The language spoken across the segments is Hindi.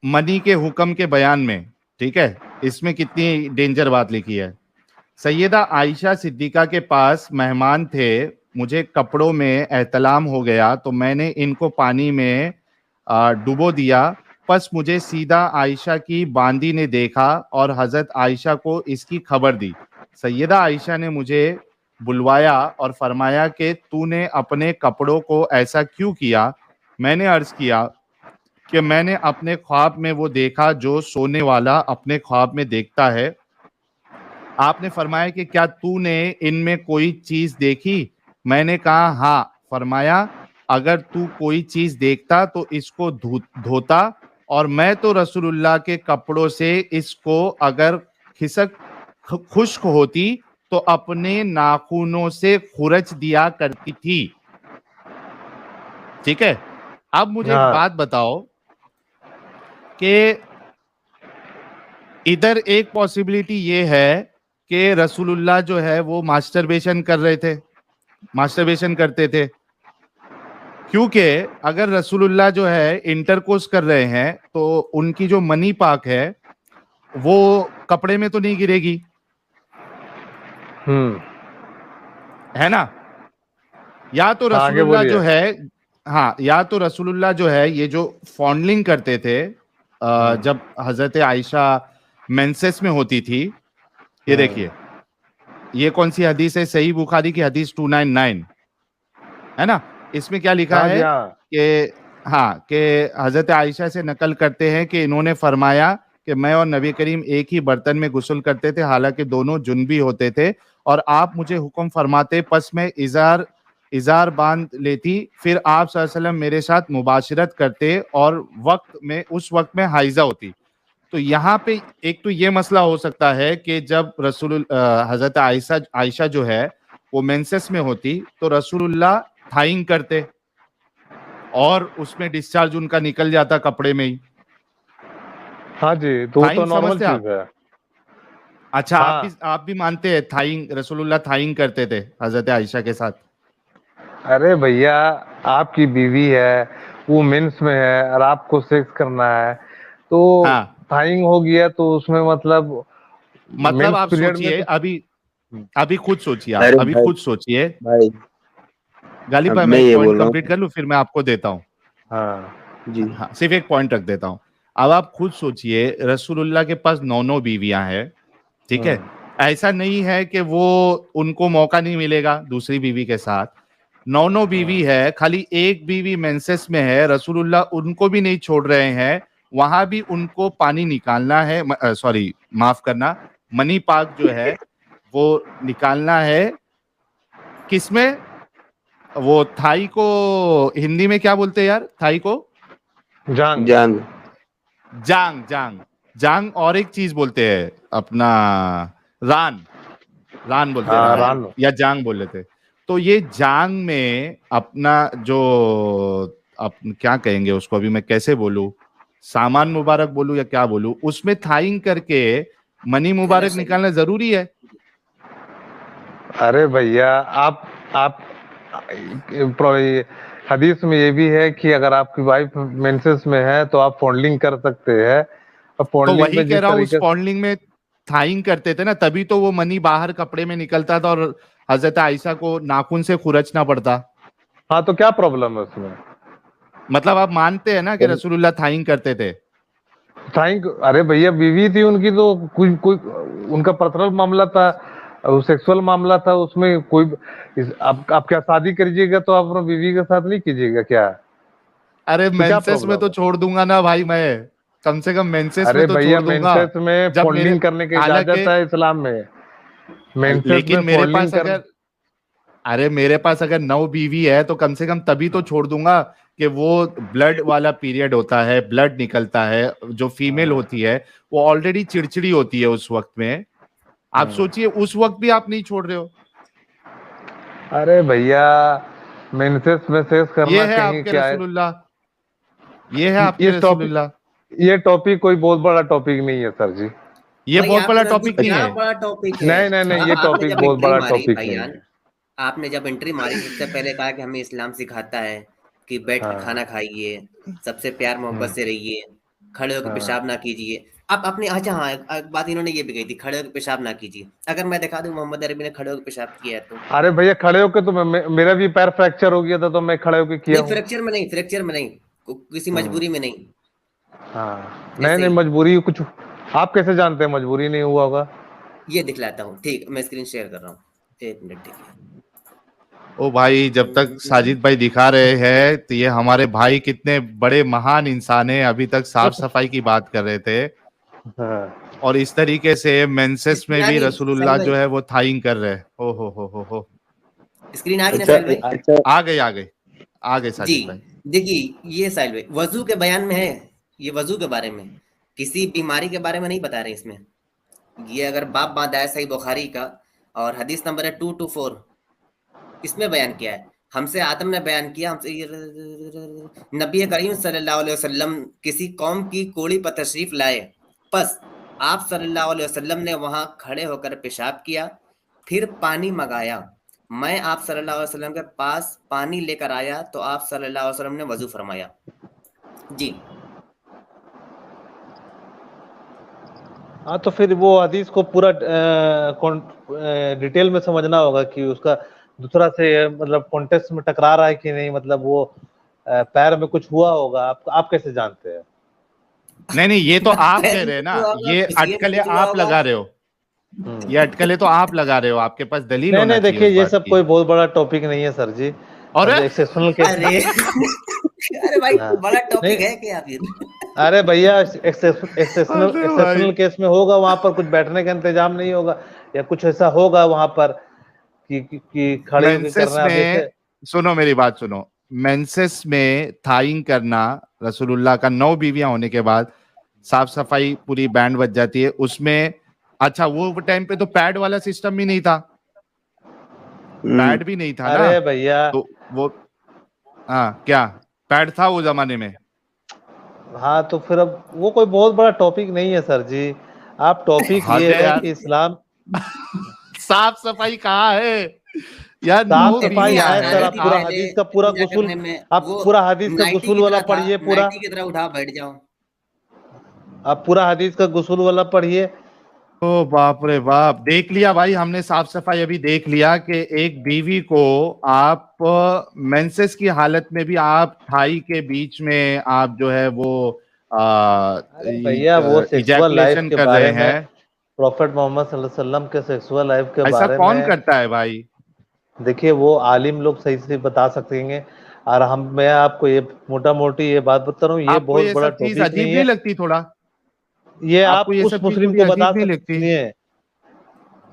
मनी के हुक्म के बयान में, ठीक है, इसमें कितनी डेंजर बात लिखी है। सैयदा आयशा सिद्दीका के पास मेहमान थे, मुझे कपड़ों में एहतलाम हो गया तो मैंने इनको पानी में डुबो दिया। बस मुझे सीधा आयशा की बांदी ने देखा और हजरत आयशा को इसकी खबर दी। सैयदा आयशा ने मुझे बुलवाया और फरमाया कि तूने अपने कपड़ों को ऐसा क्यों किया। मैंने अर्ज किया कि मैंने अपने ख्वाब में वो देखा जो सोने वाला अपने ख्वाब में देखता है। आपने फरमाया कि क्या तूने इनमें कोई चीज देखी। मैंने कहा हाँ। फरमाया अगर तू कोई चीज देखता तो इसको धोता, और मैं तो रसूलुल्लाह के कपड़ों से इसको अगर खिसक खुश्क होती तो अपने नाखूनों से खुरच दिया करती थी। ठीक है, अब मुझे एक बात बताओ कि इधर एक पॉसिबिलिटी ये है कि रसूलुल्लाह जो है वो मास्टरबेशन कर रहे थे, मास्टरबेशन करते थे, क्योंकि अगर रसूलुल्लाह जो है इंटरकोर्स कर रहे हैं तो उनकी जो मनी पाक है वो कपड़े में तो नहीं गिरेगी, है ना। या तो रसूलुल्लाह जो है, हाँ, या तो रसूलुल्लाह जो है ये जो फॉन्डलिंग करते थे जब हजरत आयशा मेंसेस में होती थी। ये देखिए, ये कौन सी हदीस है, सही बुखारी की हदीस 299, है ना। इसमें क्या लिखा है कि हाँ, कि हजरत आयशा से नकल करते हैं कि इन्होंने फरमाया कि मैं और नबी करीम एक ही बर्तन में गुस्ल करते थे, हालांकि दोनों जुनबी होते थे, और आप मुझे हुक्म फरमाते, पस मैं इजार बांध लेती, फिर आप सल्लल्लाहु अलैहि वसल्लम मेरे साथ मुबाशरत करते और उस वक्त में हाइजा होती। तो यहाँ पे एक तो ये मसला हो सकता है कि जब हजरत आयशा जो है वो मेंसेस में होती तो रसूलुल्लाह थाइंग करते और उसमें डिस्चार्ज उनका निकल जाता कपड़े में ही। हाँ जी, तो वो तो नॉर्मल चीज है। अच्छा, आप भी मानते हैं थाइंग, रसूलुल्लाह थाइंग करते थे हजरत आयशा के साथ। अरे भैया, आपकी बीवी है, वो मेंस में है और आपको सेक्स करना है, तो थाइंग हो गया तो उसमें मतलब आप सोचिए, अभी खुद सोचिए, आप अभी खुद सोचिए भाई। गालिब भाई, मैं एक पॉइंट कंप्लीट कर लूं फिर मैं आपको देता हूं। जी हाँ, सिर्फ एक पॉइंट रख देता हूं। अब आप खुद सोचिए, रसूलुल्लाह के पास 9 बीवियां हैं, ठीक है। ऐसा नहीं है कि वो उनको मौका नहीं मिलेगा दूसरी बीवी के साथ। 9 बीवी है, खाली एक बीवी मेंसेस में है, रसूलुल्लाह उनको भी नहीं छोड़ रहे हैं, वहां भी उनको पानी निकालना है, सॉरी माफ करना, मनी पाक जो है वो निकालना है। किसमें, वो थाई को हिंदी में क्या बोलते हैं यार, थाई को जांग जांग जांग जांग जांग, और एक चीज बोलते हैं अपना रान बोलते हैं, रान या जांग बोल लेते। तो ये जांग में अपना जो क्या कहेंगे उसको, अभी मैं कैसे बोलूं, सामान मुबारक बोलूं या क्या बोलूं, उसमें थाइंग करके मनी मुबारक निकालना जरूरी है। अरे भैया, आप हदीस में ये भी है कि अगर आपकी वाइफ मेंसेस में है तो आप फॉन्डलिंग कर सकते हैं। और तो वही कह रहा हूँ, उस फॉन्डलिंग में थाइंग करते थे ना, तभी तो वो मनी बाहर कपड़े में निकलता था और हजरत आयशा को नाखून से खुरचना पड़ता। हाँ, तो क्या प्रॉब्लम है उसमें। मतलब आप मानते हैं ना कि रसूलुल्लाह थाइंग करते थे। थाइंग, अरे भैया बीवी थी उनकी, तो कोई उनका पर्सनल मामला था, सेक्सुअल मामला था, उसमें कोई आप क्या शादी करिएगा तो आप अपनी बीवी के साथ नहीं कीजिएगा क्या। अरे मेंसेस में तो छोड़ दूंगा ना भाई, मैं कम से कम मेंसेस में तो भैया, छोड़ दूंगा। मेंसेस में फॉन्डलिंग करने की इजाजत है इस्लाम में। लेकिन मेरे पास अगर, अरे मेरे पास अगर 9 बीवी है तो कम से कम तभी तो छोड़ दूंगा कि वो ब्लड वाला पीरियड होता है, ब्लड निकलता है, जो फीमेल होती है वो ऑलरेडी चिड़चिड़ी होती है उस वक्त में। आप सोचिए उस वक्त भी आप नहीं छोड़ रहे हो। अरे भैया, मेंसेस में सेक्स करना ये है कहीं आपके क्या रसूलुल्लाह, ये है आपके रसूलुल्लाह। ये टॉपिक कोई बहुत बड़ा टॉपिक नहीं है सर जी, ये बहुत बड़ा टॉपिक नहीं है। बड़ा टॉपिक है। नहीं, ये टॉपिक बहुत बड़ा टॉपिक नहीं है। आपने जब एंट्री मारी, सबसे पहले कहा कि हमें इस्लाम सिखाता है कि बैठ के खाना खाइए, सबसे प्यार मोहब्बत से रहिए, खड़े होकर हाँ। पेशाब ना कीजिए। आप अपने अच्छा हाँ, एक बात इन्होंने ये भी कही थी, खड़े होकर पेशाब ना कीजिए। अगर मैं दिखा दूं मोहम्मद अरबी ने खड़े होकर पेशाब किया है तो? अरे भैया खड़े होके तो मेरा भी पैर फ्रैक्चर हो गया था, तो मैं खड़े होके किया नहीं, हूँ। फ्रैक्चर में नहीं, किसी मजबूरी में नहीं। हाँ, नहीं ऐसे नहीं, ही मजबूरी कुछ, आप कैसे जानते हैं मजबूरी नहीं हुआ होगा? ये दिखलाता हूँ, ठीक, मैं स्क्रीन शेयर कर रहा हूँ, 1 मिनट देखिए। ओ भाई, जब तक साजिद भाई दिखा रहे हैं तो ये हमारे भाई कितने बड़े महान इंसान है, अभी तक साफ सफाई की बात कर रहे थे हाँ। और इस तरीके से मेंसेस में स्क्रीन आ भी गई रसूलुल्लाह साहिल जो भाई? है वो थाइंग कर रहे हैं। ओ हो। स्क्रीन आ गई ना अच्छा साहिल भाई? अच्छा। आ गए जी, साजिद भाई। देखिए ये साहिल भाई वजू के बयान में है, ये वजू के बारे में, किसी बीमारी के बारे में नहीं बता रहे इसमें। ये अगर बाप बांधा है सही बुखारी का, और हदीस नंबर है 224, इसमें बयान किया है। हमसे आदम ने बयान किया, हमसे नबी करीम सल्लल्लाहु अलैहि वसल्लम किसी कौम की कोड़ी पर तशरीफ लाए, बस आप सल्लल्लाहु अलैहि वसल्लम ने वहां खड़े होकर पेशाब किया, फिर पानी मंगाया। मैं आप सल्लल्लाहु अलैहि वसल्लम के पास पानी लेकर आया तो आप सल्लल्लाहु अलैहि वसल्लम ने वजू फरमाया। जी हाँ, तो फिर वो हदीस को पूरा डिटेल में समझना होगा कि उसका दूसरा से मतलब कॉन्टेक्स्ट में टकरा रहा है कि नहीं, मतलब वो पैर में कुछ हुआ होगा। आप कैसे जानते हैं? नहीं, ये तो आप कह पैर में रहे हैं कुछ ना, हुआ होगा, ये पसीने में अटकलें कुछ हुआ आप होगा। लगा रहे हो, ये अटकलें तो आप लगा रहे हो, आपके पास दलील नहीं होना नहीं, चाहिए देखिए उस ये बात सब की। कोई बहुत बड़ा टॉपिक नहीं है सर जी, और समझे, एक्सेप्शनल केस। अरे अरे भाई हाँ, बड़ा नहीं, टॉपिक है क्या फिर? अरे भैया एक्सेप्शनल अरे एक्सेप्शनल भाई, केस में होगा, वहां पर कुछ बैठने का इंतजाम नहीं होगा, या कुछ ऐसा होगा वहां पर कि खड़े होके मेंसेस करना है। अब में, जैसे सुनो मेरी बात सुनो, मेंसेस में थाइंग करना, रसूलुल्लाह का 9 बीवियां होने के बाद साफ सफाई पूरी बैंड बज जाती है उसमें। अच्छा, वो टाइम पे तो पैड वाला सिस्टम भी नहीं था, पैड भी नहीं था ना, अरे भैया, तो वो, हाँ क्या, पैड था वो जमाने में? हाँ तो फिर अब वो कोई बहुत बड़ा टॉपिक नहीं है सर जी। आप टॉपिक हद ये है है यार, कि इस्लाम, साफ सफाई कहाँ है यार, साफ 9 इतनी सफाई है बीवियां सर। हैं आसानी आप थी पूरा आप। पहले हदीस का पूरा पूजा गुसूल, करने में, आप वो पूरा हदीस का नाइटी गुसूल की वाला तरह था, पढ़िए पूरा, नाइटी की तरह उठा बैठ जाओ। आप पूरा हदीस का गुसूल वाला पढ़िए। ओ बाप रे बाप, देख लिया भाई हमने, साफ सफाई अभी देख लिया कि एक बीवी को आप मेंसेस की हालत में भी आप थाई के बीच में आप जो है वो अरे भैया वो सेक्सुअल लाइफ इजैकुलेशन के कर रहे बारे में, हैं। प्रॉफेट मोहम्मद सल्लल्लाहु अलैहि वसल्लम के सेक्सुअल लाइफ के ऐसा बारे कौन में करता है भाई? देखिए वो आलिम लोग सही से बता सकेंगे। और मैं आपको ये मोटा मोटी ये बात बता रहा हूँ, ये आपको बहुत ये बड़ा सब चीज टॉपिक अजीब नहीं नहीं है। लगती थोड़ा? ये आपको आप ये उस सब चीज मुस्लिम थोड़ी को बता अजीब नहीं सकते, लगती? सुनिए,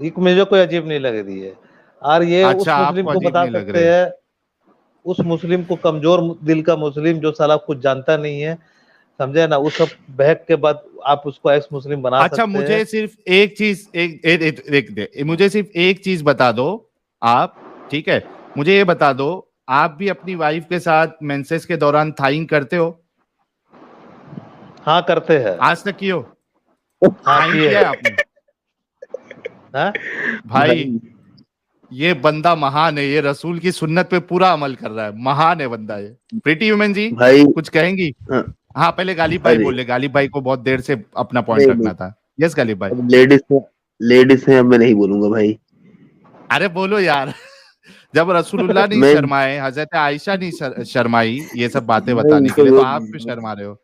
ये मुझे कोई अजीब नहीं लग रही है। और ये अच्छा, उस मुस्लिम आपको को अजीब बता नहीं लग सकते रहे? हैं, उस मुस्लिम को, कमजोर दिल का मुस्लिम जो साला कुछ जानता नहीं है, समझे ना, उस सब बहक के बाद आप उसको एक्स मुस्लिम बना अच्छा, सकते हैं। मुझे सिर्फ एक चीज, मुझे सिर्फ एक चीज बता दो आप, ठीक है, मुझे ये बता दो, आप भी अपनी वाइफ के साथ मेंसेस के दौरान थाइंग करते हो? हाँ करते हैं। आज तक कियो? हाँ थाइंग किए किया है हैं। आपने? हाँ भाई, भाई, ये बंदा महान है, ये रसूल की सुन्नत पे पूरा अमल कर रहा है, महान है बंदा ये। प्रीति वुमेन जी भाई, कुछ कहेंगी? हाँ, हाँ, पहले गालिब भाई अरे बोल ले, गालिब भाई को बहुत देर से अपना पॉइंट नहीं नहीं, रखना था। यस गालिब भाई। अब लेडीज है, अब मैं नहीं बोलूंगा भाई। अरे बोलो यार जब रसूलुल्लाह नहीं मैं शर्माए, हजरत आयशा नहीं शर्माई ये सब बातें मैं बताने के इनसे लिए, तो ये आप बोल क्यों रहा शर्मा रहे हो? हूँ,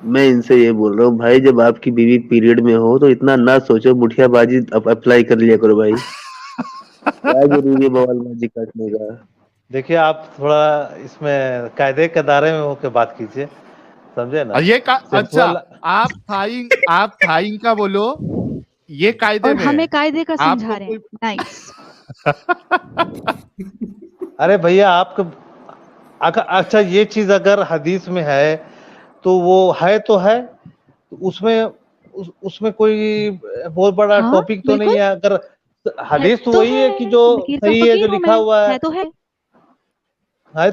मैं इनसे ये बोल रहा हूँ भाई, जब आपकी बीवी पीरियड में हो तो इतना ना सोचो, मुठियाबाजी अप्लाई कर लिया करो भाई। क्या जरूरी है बवालबाजी काटने का? देखिए आप थोड़ा इसमें कायदे के दायरे में होकर बात कीजिए, समझे ना। अच्छा, सेक्सुअल, आप थाइंग का बोलो, ये कायदे और में हमें है, कायदे का समझा आपको रहे कोई हैं। नाइस। अरे भैया आपका, अच्छा ये चीज अगर हदीस में है तो वो है तो है, तो उसमें उसमें कोई बहुत बड़ा हाँ टॉपिक तो नहीं बिल्कुल है। अगर है हदीस तो तो वही है कि जो लकीर तो सही है, जो फकीर हूँ लिखा मैं, हुआ है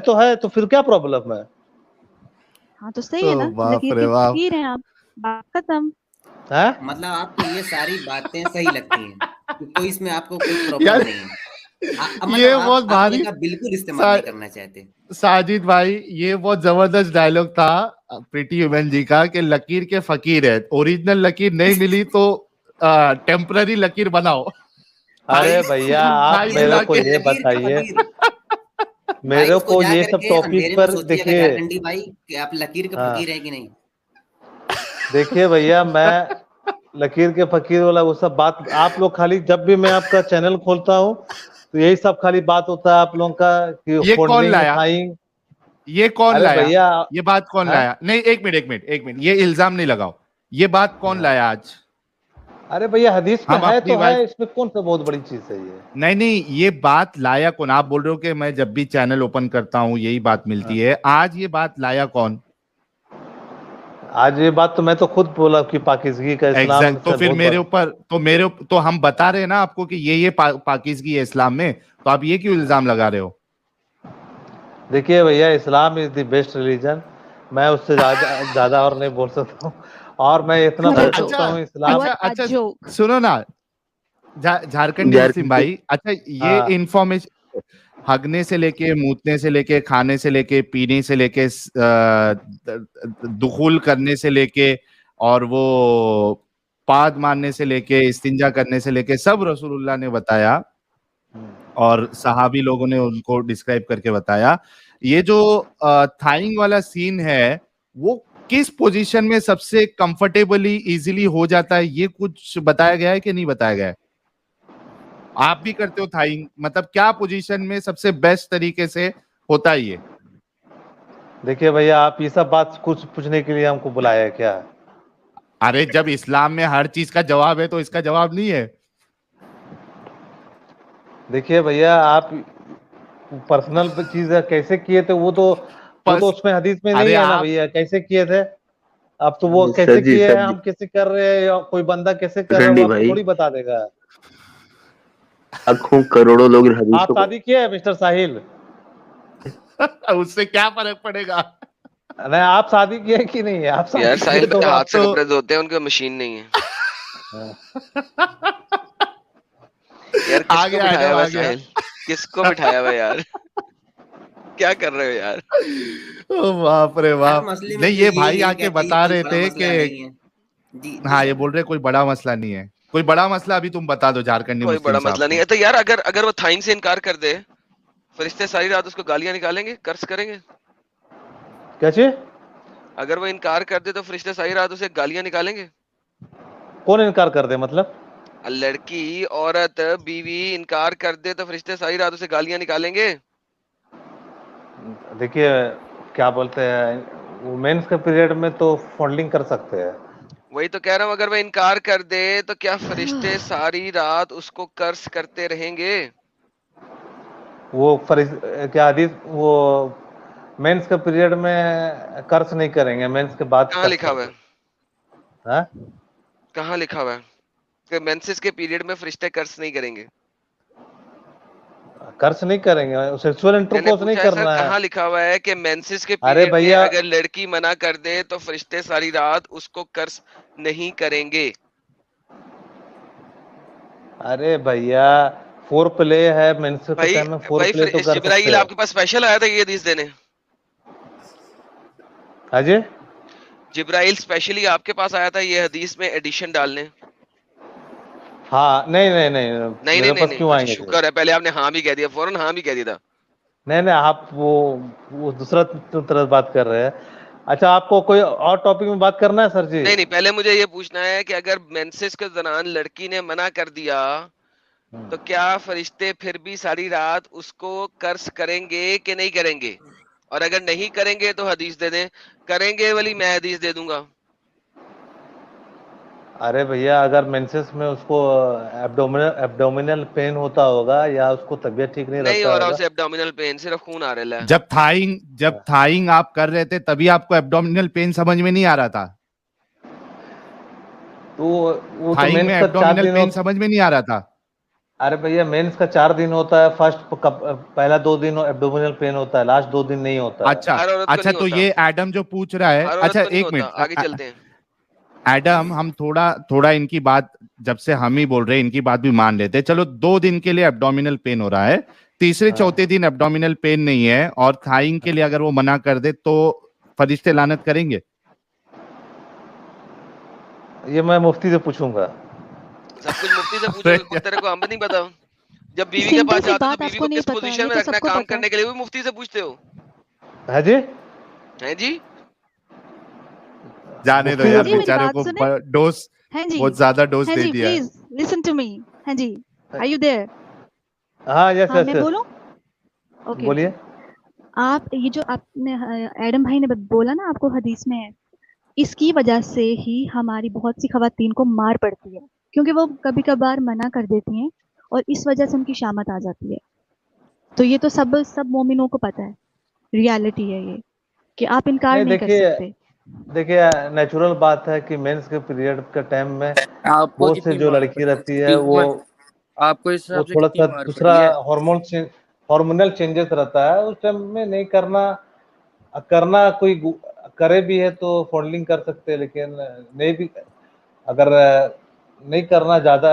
तो है तो फिर क्या प्रॉब्लम है? हाँ तो सही है ना, बाप लकीर रे के बाप। फकीर हैं आप, बात खत्म। हैं? मतलब आपको ये सारी बातें सही लगती हैं, तो कोई इसमें आपको कोई प्रॉब्लम यार नहीं है? ये बहुत भारी का बिल्कुल इस्तेमाल नहीं करना चाहते। साजिद भाई, ये बहुत जबरदस्त डायलॉग था प्रीति वुमेन जी का कि लकीर के फकीर है, ओरिजिनल लकीर नहीं मिली तो टेम्पररी लकीर बनाओ। अरे भैया आप भाई मेरे मिला को के ये बताइए, मेरे को ये सब टॉपिक पर देखिए, झारखंडी भाई कि आप लकीर के हाँ। फकीर है कि नहीं। देखिए भैया, मैं लकीर के फकीर वाला वो सब बात, आप लोग खाली जब भी मैं आपका चैनल खोलता हूँ तो यही सब खाली बात होता है आप लोगों का कि ये कौन फंडिंग लाया? थाइंग। ये कौन अरे लाया? भैया, ये बात कौन हाँ? लाया? नहीं, एक मिनट, ये इल्जाम नहीं लगाओ। ये बात कौन लाया आज? अरे भैया हदीस में हम है अपनी तो वाइफ, है, इसमें कौन सा बहुत बड़ी चीज है ये। नहीं, ये बात लाया कौन? आप बोल रहे हो कि मैं जब भी चैनल ओपन करता हूं यही बात मिलती है, आज ये बात लाया कौन? आज ये बात तो मैं तो खुद बोला कि पाकिज़गी का इस्लाम एग्जैक्ट। तो फिर तो हम बता रहे हैं ना आपको कि ये पाकिज़गी है इस्लाम में, तो आप ये क्यों इल्जाम लगा रहे हो? देखिए भैया, Islam is the best religion, मैं उससे ज्यादा और नहीं बोल सकता हूँ, और मैं इतना बोल सकता हूँ इस्लाम। अच्छा, सुनो ना झारखंडी मुस्लिम भाई, अच्छा ये हाँ। इंफॉर्मेशन हगने से लेके, मूतने से लेके, खाने से लेके, पीने से लेके, दुखूल करने से लेके, और वो पाद मारने से लेके, इस्तिंजा करने से लेके, सब रसूलुल्लाह ने बताया और सहाबी लोगों ने उनको डिस्क्राइब करके बताया। ये जो थाइंग वाला सीन है वो किस पोजीशन में सबसे कंफर्टेबली इजीली हो जाता है, ये कुछ बताया गया है कि नहीं बताया गया है? आप भी करते हो थाइंग, मतलब क्या पोजीशन में सबसे बेस्ट तरीके से होता है ये? देखिए भैया, आप ये सब बात कुछ पूछने के लिए हमको बुलाया है क्या? अरे जब इस्लाम में हर चीज का जवाब है तो इसका जवाब नहीं है? देखिए भैया, आप पर्सनल चीज कैसे किए थे वो तो उसमें हदीस में नहीं है ना भैया, कैसे किए थे अब तो वो कैसे किए हैं, हम कैसे कर रहे हैं, या कोई बंदा कैसे कर रहा है वो आपको थोड़ी बता देगा। लाखों करोड़ों लोग आप शादी किए हैं मिस्टर साहिल? उससे क्या फर्क पड़ेगा? नहीं, आप शादी किए कि नहीं है? आप यार साहिल तो हाथ से कपड़े धोते हैं, उनके मशीन नहीं है। यार किसको बिठाया हुआ साहिल, किसको बिठाया हुआ यार? क्या कर रहे हो यार? बाप रे बाप। नहीं, ये भाई आके बता रहे थे कि हाँ, ये बोल रहे कोई बड़ा मसला नहीं है, कोई बड़ा मसला अभी तुम बता दो झारखंडी कोई मुस्लिम बड़ा मसला नहीं है। तो यार अगर वो थाइंग से इनकार कर दे, फरिश्ते सारी रात उसको गालियां निकालेंगे, कर्ज करेंगे? क्या चीज? अगर वो इनकार कर दे तो फरिश्ते सारी रात उसे गालियां निकालेंगे? कौन इनकार कर दे मतलब? लड़की, औरत, बीवी इनकार कर दे तो फरिश्ते सारी रात उसे गालियां निकालेंगे? देखिए क्या बोलते हैं, वुमेन्स के पीरियड में तो फंडिंग कर सकते हैं। वही तो कह रहा हूँ, अगर वो इनकार कर दे तो क्या फरिश्ते सारी रात उसको कर्ज करते रहेंगे? वो क्या हदीस, वो मेंस के पीरियड में कर्ज नहीं करेंगे, मेंस के बाद। कहाँ लिखा हुआ है? हाँ? कहाँ लिखा हुआ है कि मेंसेस के पीरियड में फरिश्ते कर्ज नहीं करेंगे? कर्ज नहीं करेंगे, सेक्सुअल इंटरकोर्स नहीं करना है। कहाँ लिखा हुआ है कि मेंसेस के अरे पीरियड में भैया, अगर लड़की मना कर दे तो फरिश्ते सारी रात उसको कर्ज नहीं करेंगे? अरे भैया, फोर प्ले है मेंस के टाइम में, फोर प्ले तो कर सकते जिब्राइल आपके पास स्पेशल आया था ये हदीस देने? हाँ जी, जिब्राइल स्पेशली आपके पास आया था ये हदीस में एडिशन डालने? हाँ, नहीं, नहीं, क्यों आएंगे? शुक्र है, पहले आपने हाँ भी कह दिया, फौरन हाँ भी कह दिया था। नहीं, आप वो दूसरा तरह बात कर रहे हैं। अच्छा, आपको कोई और टॉपिक में बात करना है सर जी? नहीं, पहले मुझे ये पूछना है कि अगर मेंसेस के दौरान लड़की ने मना कर दिया तो क्या फरिश्ते फिर भी सारी रात उसको कर्ज करेंगे कि नहीं करेंगे? और अगर नहीं करेंगे तो हदीस दे दें, करेंगे वाली मैं हदीस दे दूंगा। अरे भैया, अगर मेंसेस में उसको एब्डोमिनल पेन होता होगा या उसको तबीयत ठीक नहीं हो रहा उसे एब्डोमिनल पेन, सिर्फ खून आ रहा है। जब थाइंग आप कर रहे थे तभी आपको एब्डोमिनल पेन समझ में नहीं आ रहा था? तो वो थाइंग तो में एब्डोमिनल पेन समझ में नहीं आ रहा था? अरे भैया, मेंस का 4 दिन होता है, पहला 2 दिन एब्डोमिनल पेन होता है, लास्ट 2 दिन नहीं होता है। अच्छा, तो ये एडम जो पूछ रहा है, अच्छा एक मिनट, आगे चलते हैं। एडम, हम थोड़ा थोड़ा इनकी बात, जब से हम ही बोल रहे हैं इनकी बात भी मान लेते हैं। चलो 2 दिन के लिए एब्डोमिनल पेन हो रहा है, तीसरे चौथे दिन एब्डोमिनल पेन नहीं है और थाइंग के लिए अगर वो मना कर दे तो फरिश्ते लानत करेंगे? ये मैं मुफ्ती से पूछूंगा। सब कुछ मुफ्ती से पूछोगे, तेरे को हम नहीं पता? जब बीवी के पास जाते हो तो बीवी को किस पोजीशन में रखना है काम करने के लिए भी मुफ्ती से पूछते हो? है जी? हैं जी? जाने दो यार, बेचारे को डोज, बहुत ज्यादा डोज दे दिया। Please listen to me. हाँ जी, आर यू देयर? हाँ, यस यस। मैं बोलूं? ओके, बोलिए। आप ये जो आपने एडम भाई ने बोला ना, आपको हदीस में है, इसकी वजह से ही हमारी बहुत सी खवातीन को मार पड़ती है, क्योंकि वो कभी कभार मना कर देती हैं और इस वजह से उनकी शामत आ जाती है। तो ये तो सब मोमिनों को पता है, रियलिटी है ये, कि आप इनकार नहीं कर सकते। देखिए नेचुरल बात है कि मेंस के पीरियड के टाइम में बहुत से जो लड़की रहती है वो आपको इस वो थोड़ा सा दूसरा हार्मोनल चेंजेस रहता है, उस टाइम में नहीं करना कोई करे भी है तो फॉडलिंग कर सकते हैं, लेकिन नहीं भी अगर नहीं करना, ज्यादा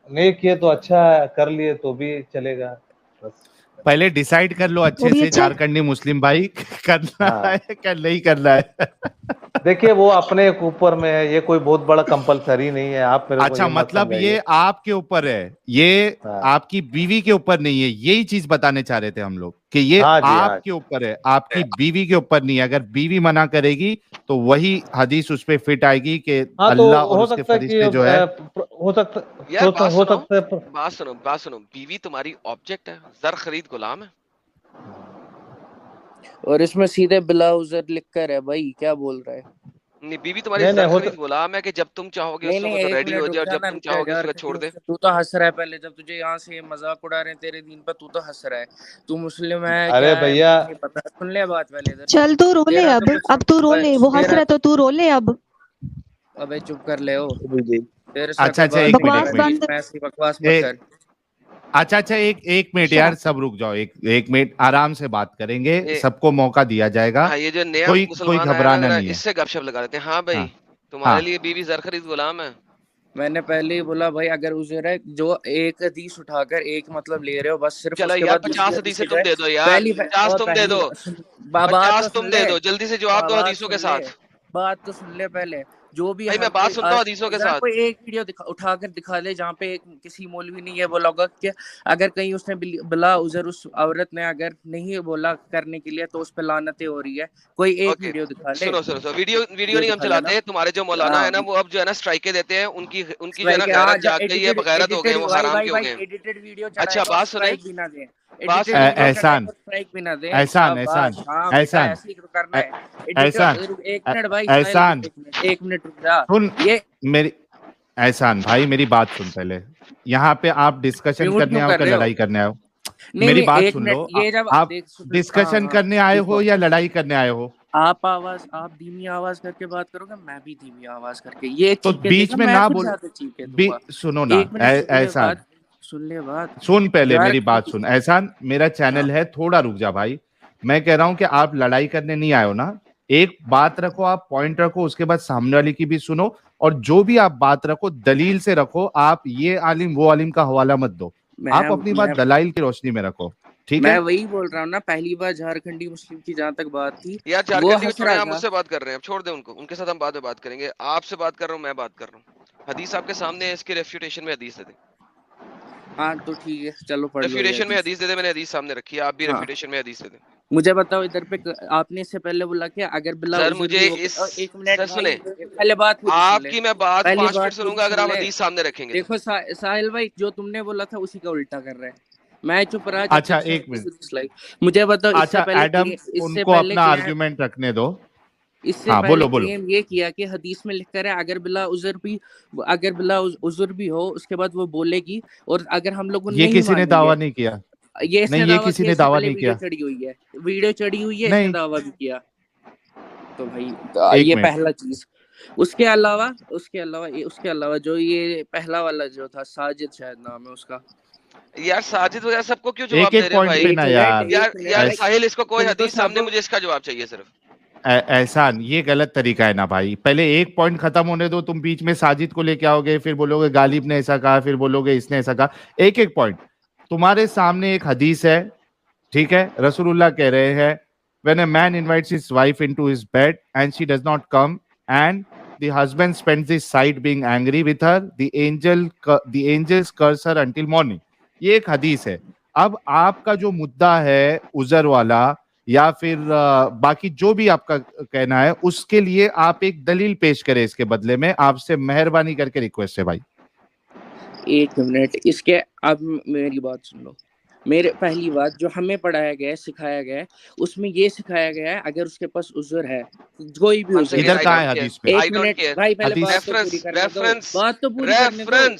नहीं किए तो अच्छा है, कर लिए तो भी चलेगा। बस पहले डिसाइड कर लो अच्छे से झारखंडी मुस्लिम भाई, करना है क्या नहीं करना है। देखिए वो अपने ऊपर में है, ये कोई बहुत बड़ा कंपलसरी नहीं है। आप मेरे अच्छा, मतलब ये आपके ऊपर है, ये आपकी बीवी के ऊपर नहीं है, यही चीज बताने चाह रहे थे हम लोग कि ये आपके ऊपर है, आपकी बीवी के ऊपर नहीं है। अगर बीवी मना करेगी तो वही हदीस उस पे फिट आएगी कि अल्लाह और उसके फरिश्ते जो है, हो सकता है। बात सुनो, बीवी तुम्हारी ऑब्जेक्ट है, जर खरीद गुलाम है। और इसमें सीधे बिला उजर लिखकर है भाई, क्या बोल रहा है? नहीं, बीवी तुम्हारी जर खरीद गुलाम है कि जब तुम चाहोगे उस वक्त रेडी हो जाए और जब तुम चाहोगे उसको छोड़ दे। तू तो हंस रहा है, पहले जब तुझे यहाँ से मजाक उड़ा रहे हैं तेरे दीन पर, तू तो हंस रहा है। तू मुस्लिम है? अरे भैया पता, सुन ले बात पहले इधर। चल तू रो ले अब तू रो ले, वो हंस रहा है तो तू रो ले अब। अबे चुप कर ले। ओ अच्छा बकवास मत कर। अच्छा एक मिनट यार, सब रुक जाओ, एक मिनट आराम से बात करेंगे, सबको मौका दिया जाएगा। ये जो नया कोई घबराना नहीं है, इससे गपशप लगा लेते हैं। हाँ भाई, तुम्हारे लिए बीवी जर खरीद गुलाम है। मैंने पहले ही बोला भाई, अगर उजर है जो एक हदीस उठाकर एक मतलब ले रहे हो बस सिर्फ। चलो यार 50 हदीसें तुम दे दो यार, 50 तुम दे दो, 50 तुम दे दो, जल्दी से जवाब दो हदीसों के साथ। बात तो सुन ले पहले। जो भी भाई मैं बात सुनता हूँ हदीसों के साथ। कोई एक वीडियो उठाकर दिखा दे जहाँ पे किसी मौलवी ने ये बोला होगा कि अगर कहीं उसने बिला उजर उस औरत ने अगर नहीं बोला करने के लिए तो उस पे लानतें हो रही है। कोई एक वीडियो दिखा ले। सुनो वीडियो नहीं हम चलाते। तुम्हारे जो मौलाना है ना, वो अब जो है ना स्ट्राइकें देते हैं, उनकी जो है ना गैरत जाग गई है, बगैरत हो गए, वो हराम के हो गए। Edited video. अच्छा बात सुने, एहसान एक मिनट रुक जा। सुन मेरी एहसान भाई, मेरी बात सुन पहले। यहाँ पे आप डिस्कशन करने आओ या लड़ाई करने आओ? मेरी बात सुन लो। आप डिस्कशन करने आए हो या लड़ाई करने आए हो? आप धीमी आवाज करके बात करोगे, मैं भी धीमी आवाज करके। ये तो बीच में ना बोल, सुनो ना एहसान, सुन ले बात। सुन पहले मेरी बात सुन एहसान, मेरा चैनल है, थोड़ा रुक जा भाई। मैं कह रहा हूँ कि आप लड़ाई करने नहीं आए हो ना, एक बात रखो, आप पॉइंट रखो, उसके बाद सामने वाले की भी सुनो, और जो भी आप बात रखो दलील से रखो। आप ये आलिम वो आलिम का हवाला मत दो, आप अपनी बात दलाइल की रोशनी में रखो, ठीक है? मैं वही बोल रहा हूँ ना, पहली बार झारखंडी मुस्लिम की जहाँ तक बात थी यार, झारखंडी को छोड़े, आप मुझसे बात कर रहे हैं, अब छोड़ दे उनको, उनके साथ हम बाद में बात करेंगे। आपसे बात कर रहा हूँ, मैं बात कर रहा हूँ। हदीस आपके सामने है, इसके रेफ्यूटेशन में हदीस दे दे। हाँ तो ठीक है, चलो पढ़ लो। रेफ्यूटेशन में हदीस दे दे, मैंने हदीस सामने रखी है, आप भी रेफ्यूटेशन में हदीस दे दे। मुझे बताओ इधर पे, आपने इससे पहले बोला कि अगर बिला सर मुझे एक मिनट सुने, पहले बात आपकी मैं बात 5 मिनट सुनूंगा अगर आप हदीस सामने रखेंगे। देखो साहिल भाई, जो तुमने बोला था उसी का उल्टा कर रहा है, मैं चुप रहा। अच्छा एक मिनट, मुझे बताओ। अच्छा एडम, उनको अपना आर्गुमेंट रखने दो। इससे पहले क्लेम ये किया कि हदीस में लिखकर है अगर बिला उज़र भी हो उसके बाद वो बोलेगी, और अगर हम लोगों ये किसी ने दावा नहीं किया, ये किसी ने दावा नहीं किया। वीडियो चढ़ी हुई है, इसने दावा भी किया। तो भाई ये पहला चीज। उसके अलावा जो ये पहला वाला जो था, साजिद शायद नाम है उसका। यार साजिद वगैरह सबको क्यों जवाब दे रहे हो भाई? यार साहिल, इसको कोई हदीस सामने, मुझे इसका जवाब चाहिए सिर्फ। एहसान, ये गलत तरीका है ना भाई। पहले एक पॉइंट खत्म होने दो, तुम बीच में साजिद को लेके आओगे, फिर बोलोगे गालिब ने ऐसा कहा, फिर बोलोगे इसने ऐसा कहा। एक एक पॉइंट। तुम्हारे सामने एक हदीस है, ठीक है, रसूलुल्लाह कह रहे हैं, when a man invites his wife into his bed and she does not come and the husband spends his night being angry with her, the angels curse her until morning। ये एक हदीस है। अब आपका जो मुद्दा है उजर वाला या फिर बाकी जो भी आपका कहना है, उसके लिए आप एक दलील पेश करें। इसके बदले में आपसे मेहरबानी करके रिक्वेस्ट है भाई। एक मिनट, इसके अब मेरी बात सुन लो। मेरे पहली बात जो हमें पढ़ाया गया है, सिखाया गया है, उसमें ये सिखाया गया है अगर उसके पास उज़र है, कोई भी उज़र, इधर कहाँ है हदीस में? एक मिनट भाई, पहले बात तो पूरी करने दो, बात तो पूरी करने दो,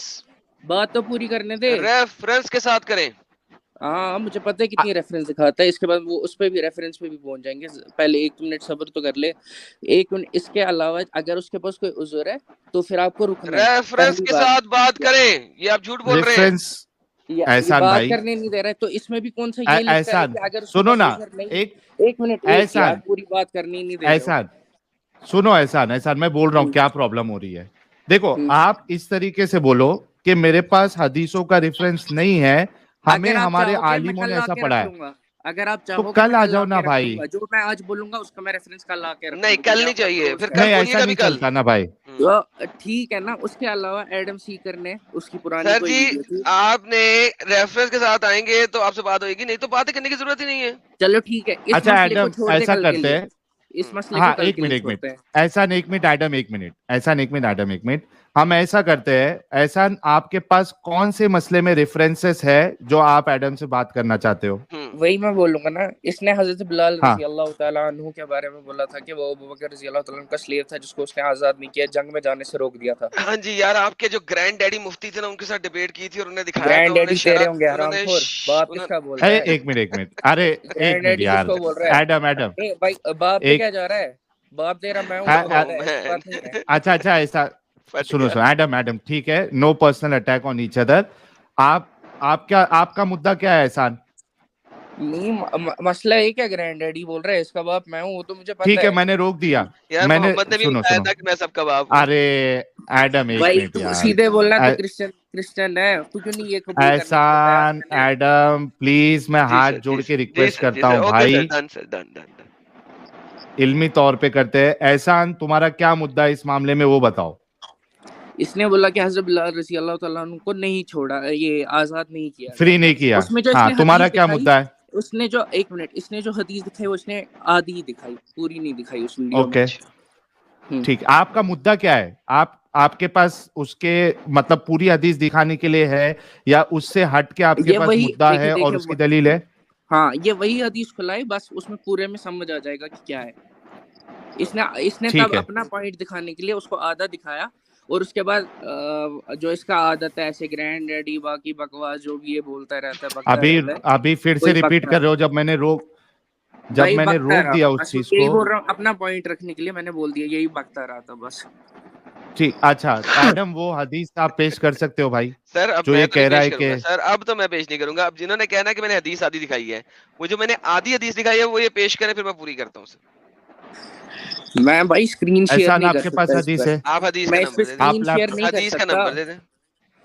बात तो पूरी करने दे। रेफरेंस के साथ करें। हाँ, मुझे पता है कितनी रेफरेंस दिखाता है, इसके बाद वो उस पे भी रेफरेंस पे भी पहुंच जाएंगे। पहले 1 मिनट सब्र तो कर ले। 1 मिनट। इसके अलावा अगर उसके पास कोई उज़र है तो फिर आपको रुकना है। रेफरेंस के साथ बात करें, ये आप झूठ बोल रहे हैं। एहसान बात भाई करने नहीं दे रहा है, तो इसमें भी कौन सा ये लिखा है कि अगर सुनो ना, एक मिनट, एहसान पूरी बात करनी नहीं दे रहे। एहसान सुनो, एहसान मैं बोल रहा हूँ क्या प्रॉब्लम हो रही है। देखो, आप इस तरीके से बोलो कि मेरे पास हदीसों का रेफरेंस नहीं है, हमें हमारे आलिमों ने ऐसा पढ़ा है। अगर आप चाहो तो कल आ जाओ ना भाई। जो मैं आज बोलूंगा उसका मैं रेफरेंस कल ला के नहीं, कल नहीं चाहिए, फिर कल नहीं, ऐसा नहीं चलता ना भाई। तो ठीक है ना। उसके अलावा एडम सीकर ने उसकी पुरानी सर जी, आपने रेफरेंस के साथ आएंगे तो आपसे बात होगी, नहीं तो बातें करने की जरूरत ही नहीं है। चलो ठीक है। अच्छा एडम, ऐसा करते हैं, इस मसले हाँ, को एक मिनट ऐसा, एक मिनट एडम, एक मिनट हम ऐसा करते हैं। एहसान, आपके पास कौन से मसले में रेफरेंसेस है जो आप एडम से बात करना चाहते हो? वही मैं बोलूंगा ना। इसने हजरत बिलाल रज़ी अल्लाह तआला अन्हु के बारे में बोला था कि वो अबू बकर रज़ी अल्लाह तआला अन्हु का स्लेव था जिसको उसने आजाद नहीं किया, जंग में जाने से रोक दिया था। हाँ जी यार, आपके जो ग्रैंड डैडी मुफ्ती थे ना, उनके साथ डिबेट की थी और उन्होंने दिखाया ग्रैंड डैडी तेरे होंगे हरामखोर। बाप किसका बोल रहा है? एक मिनट अरे एक मिनट यार एडम भाई, बाप पे क्या जा रहा है? बाप तेरा मैं हूं। अच्छा ऐसा सुनो एडम, ठीक है, no personal attack on each other. आपका मुद्दा क्या है एहसान? नहीं, मसला एक है, ग्रैंड डैडी बोल रहा है इसका बाप मैं हूँ, वो तो मुझे पता है। ठीक है, मैंने रोक दिया। मैंने सुनो मैं सबका बाप। अरे एडम एक मिनट यार, सीधे बोलना तो क्रिश्चियन है तू, क्यों नहीं ये कबूल करना? एहसान एडम प्लीज, मैं हाथ जोड़ के रिक्वेस्ट करता हूँ भाई, इल्मी तौर पे करते हैं। एहसान, तुम्हारा क्या मुद्दा है इस मामले में, वो बताओ। इसने बोला कि हज़रत बिलाल रज़ी अल्लाह तआला अन्हु को नहीं छोड़ा, ये आजाद नहीं किया, फ्री नहीं किया। हाँ, तुम्हारा क्या मुद्दा है? उसने जो एक मिनट, इसने जो हदीस दिखाई वो उसने आधी दिखाई, पूरी नहीं दिखाई उस वीडियो में। ओके ठीक, आपका मुद्दा क्या है? आपके पास उसके मतलब पूरी हदीस दिखाने के लिए है या उससे हट के आपके पास मुद्दा है और उसकी दलील है? हाँ, ये वही हदीस खुलाई, बस उसमें पूरे में समझ आ जाएगा कि क्या है। इसने तब अपना पॉइंट दिखाने के लिए उसको आधा दिखाया और उसके बाद जो इसका आदत है ऐसे ग्रैंड डैडी बाकी बकवास जो भी ये बोलता रहता है, अभी फिर से रिपीट कर रहे हो। जब मैंने रोक दिया उस चीज को, बोल रहा हूँ अपना पॉइंट रखने के लिए, मैंने बोल दिया, यही बकता रहा था बस। ठीक, अच्छा एडम, वो हदीस आप पेश कर सकते हो भाई? सर अब जो ये कह रहा है कि सर अब तो मैं पेश नहीं करूंगा। अब जिन्होंने कहना कि मैंने हदीस आधी दिखाई है, वो जो मैंने आधी हदीस दिखाई है वो ये पेश करें, फिर मैं पूरी करता हूँ सर। मैं भाई स्क्रीन शेयर नहीं कर सकता। आपके पास हदीस है? आप हदीस का नंबर दे दें।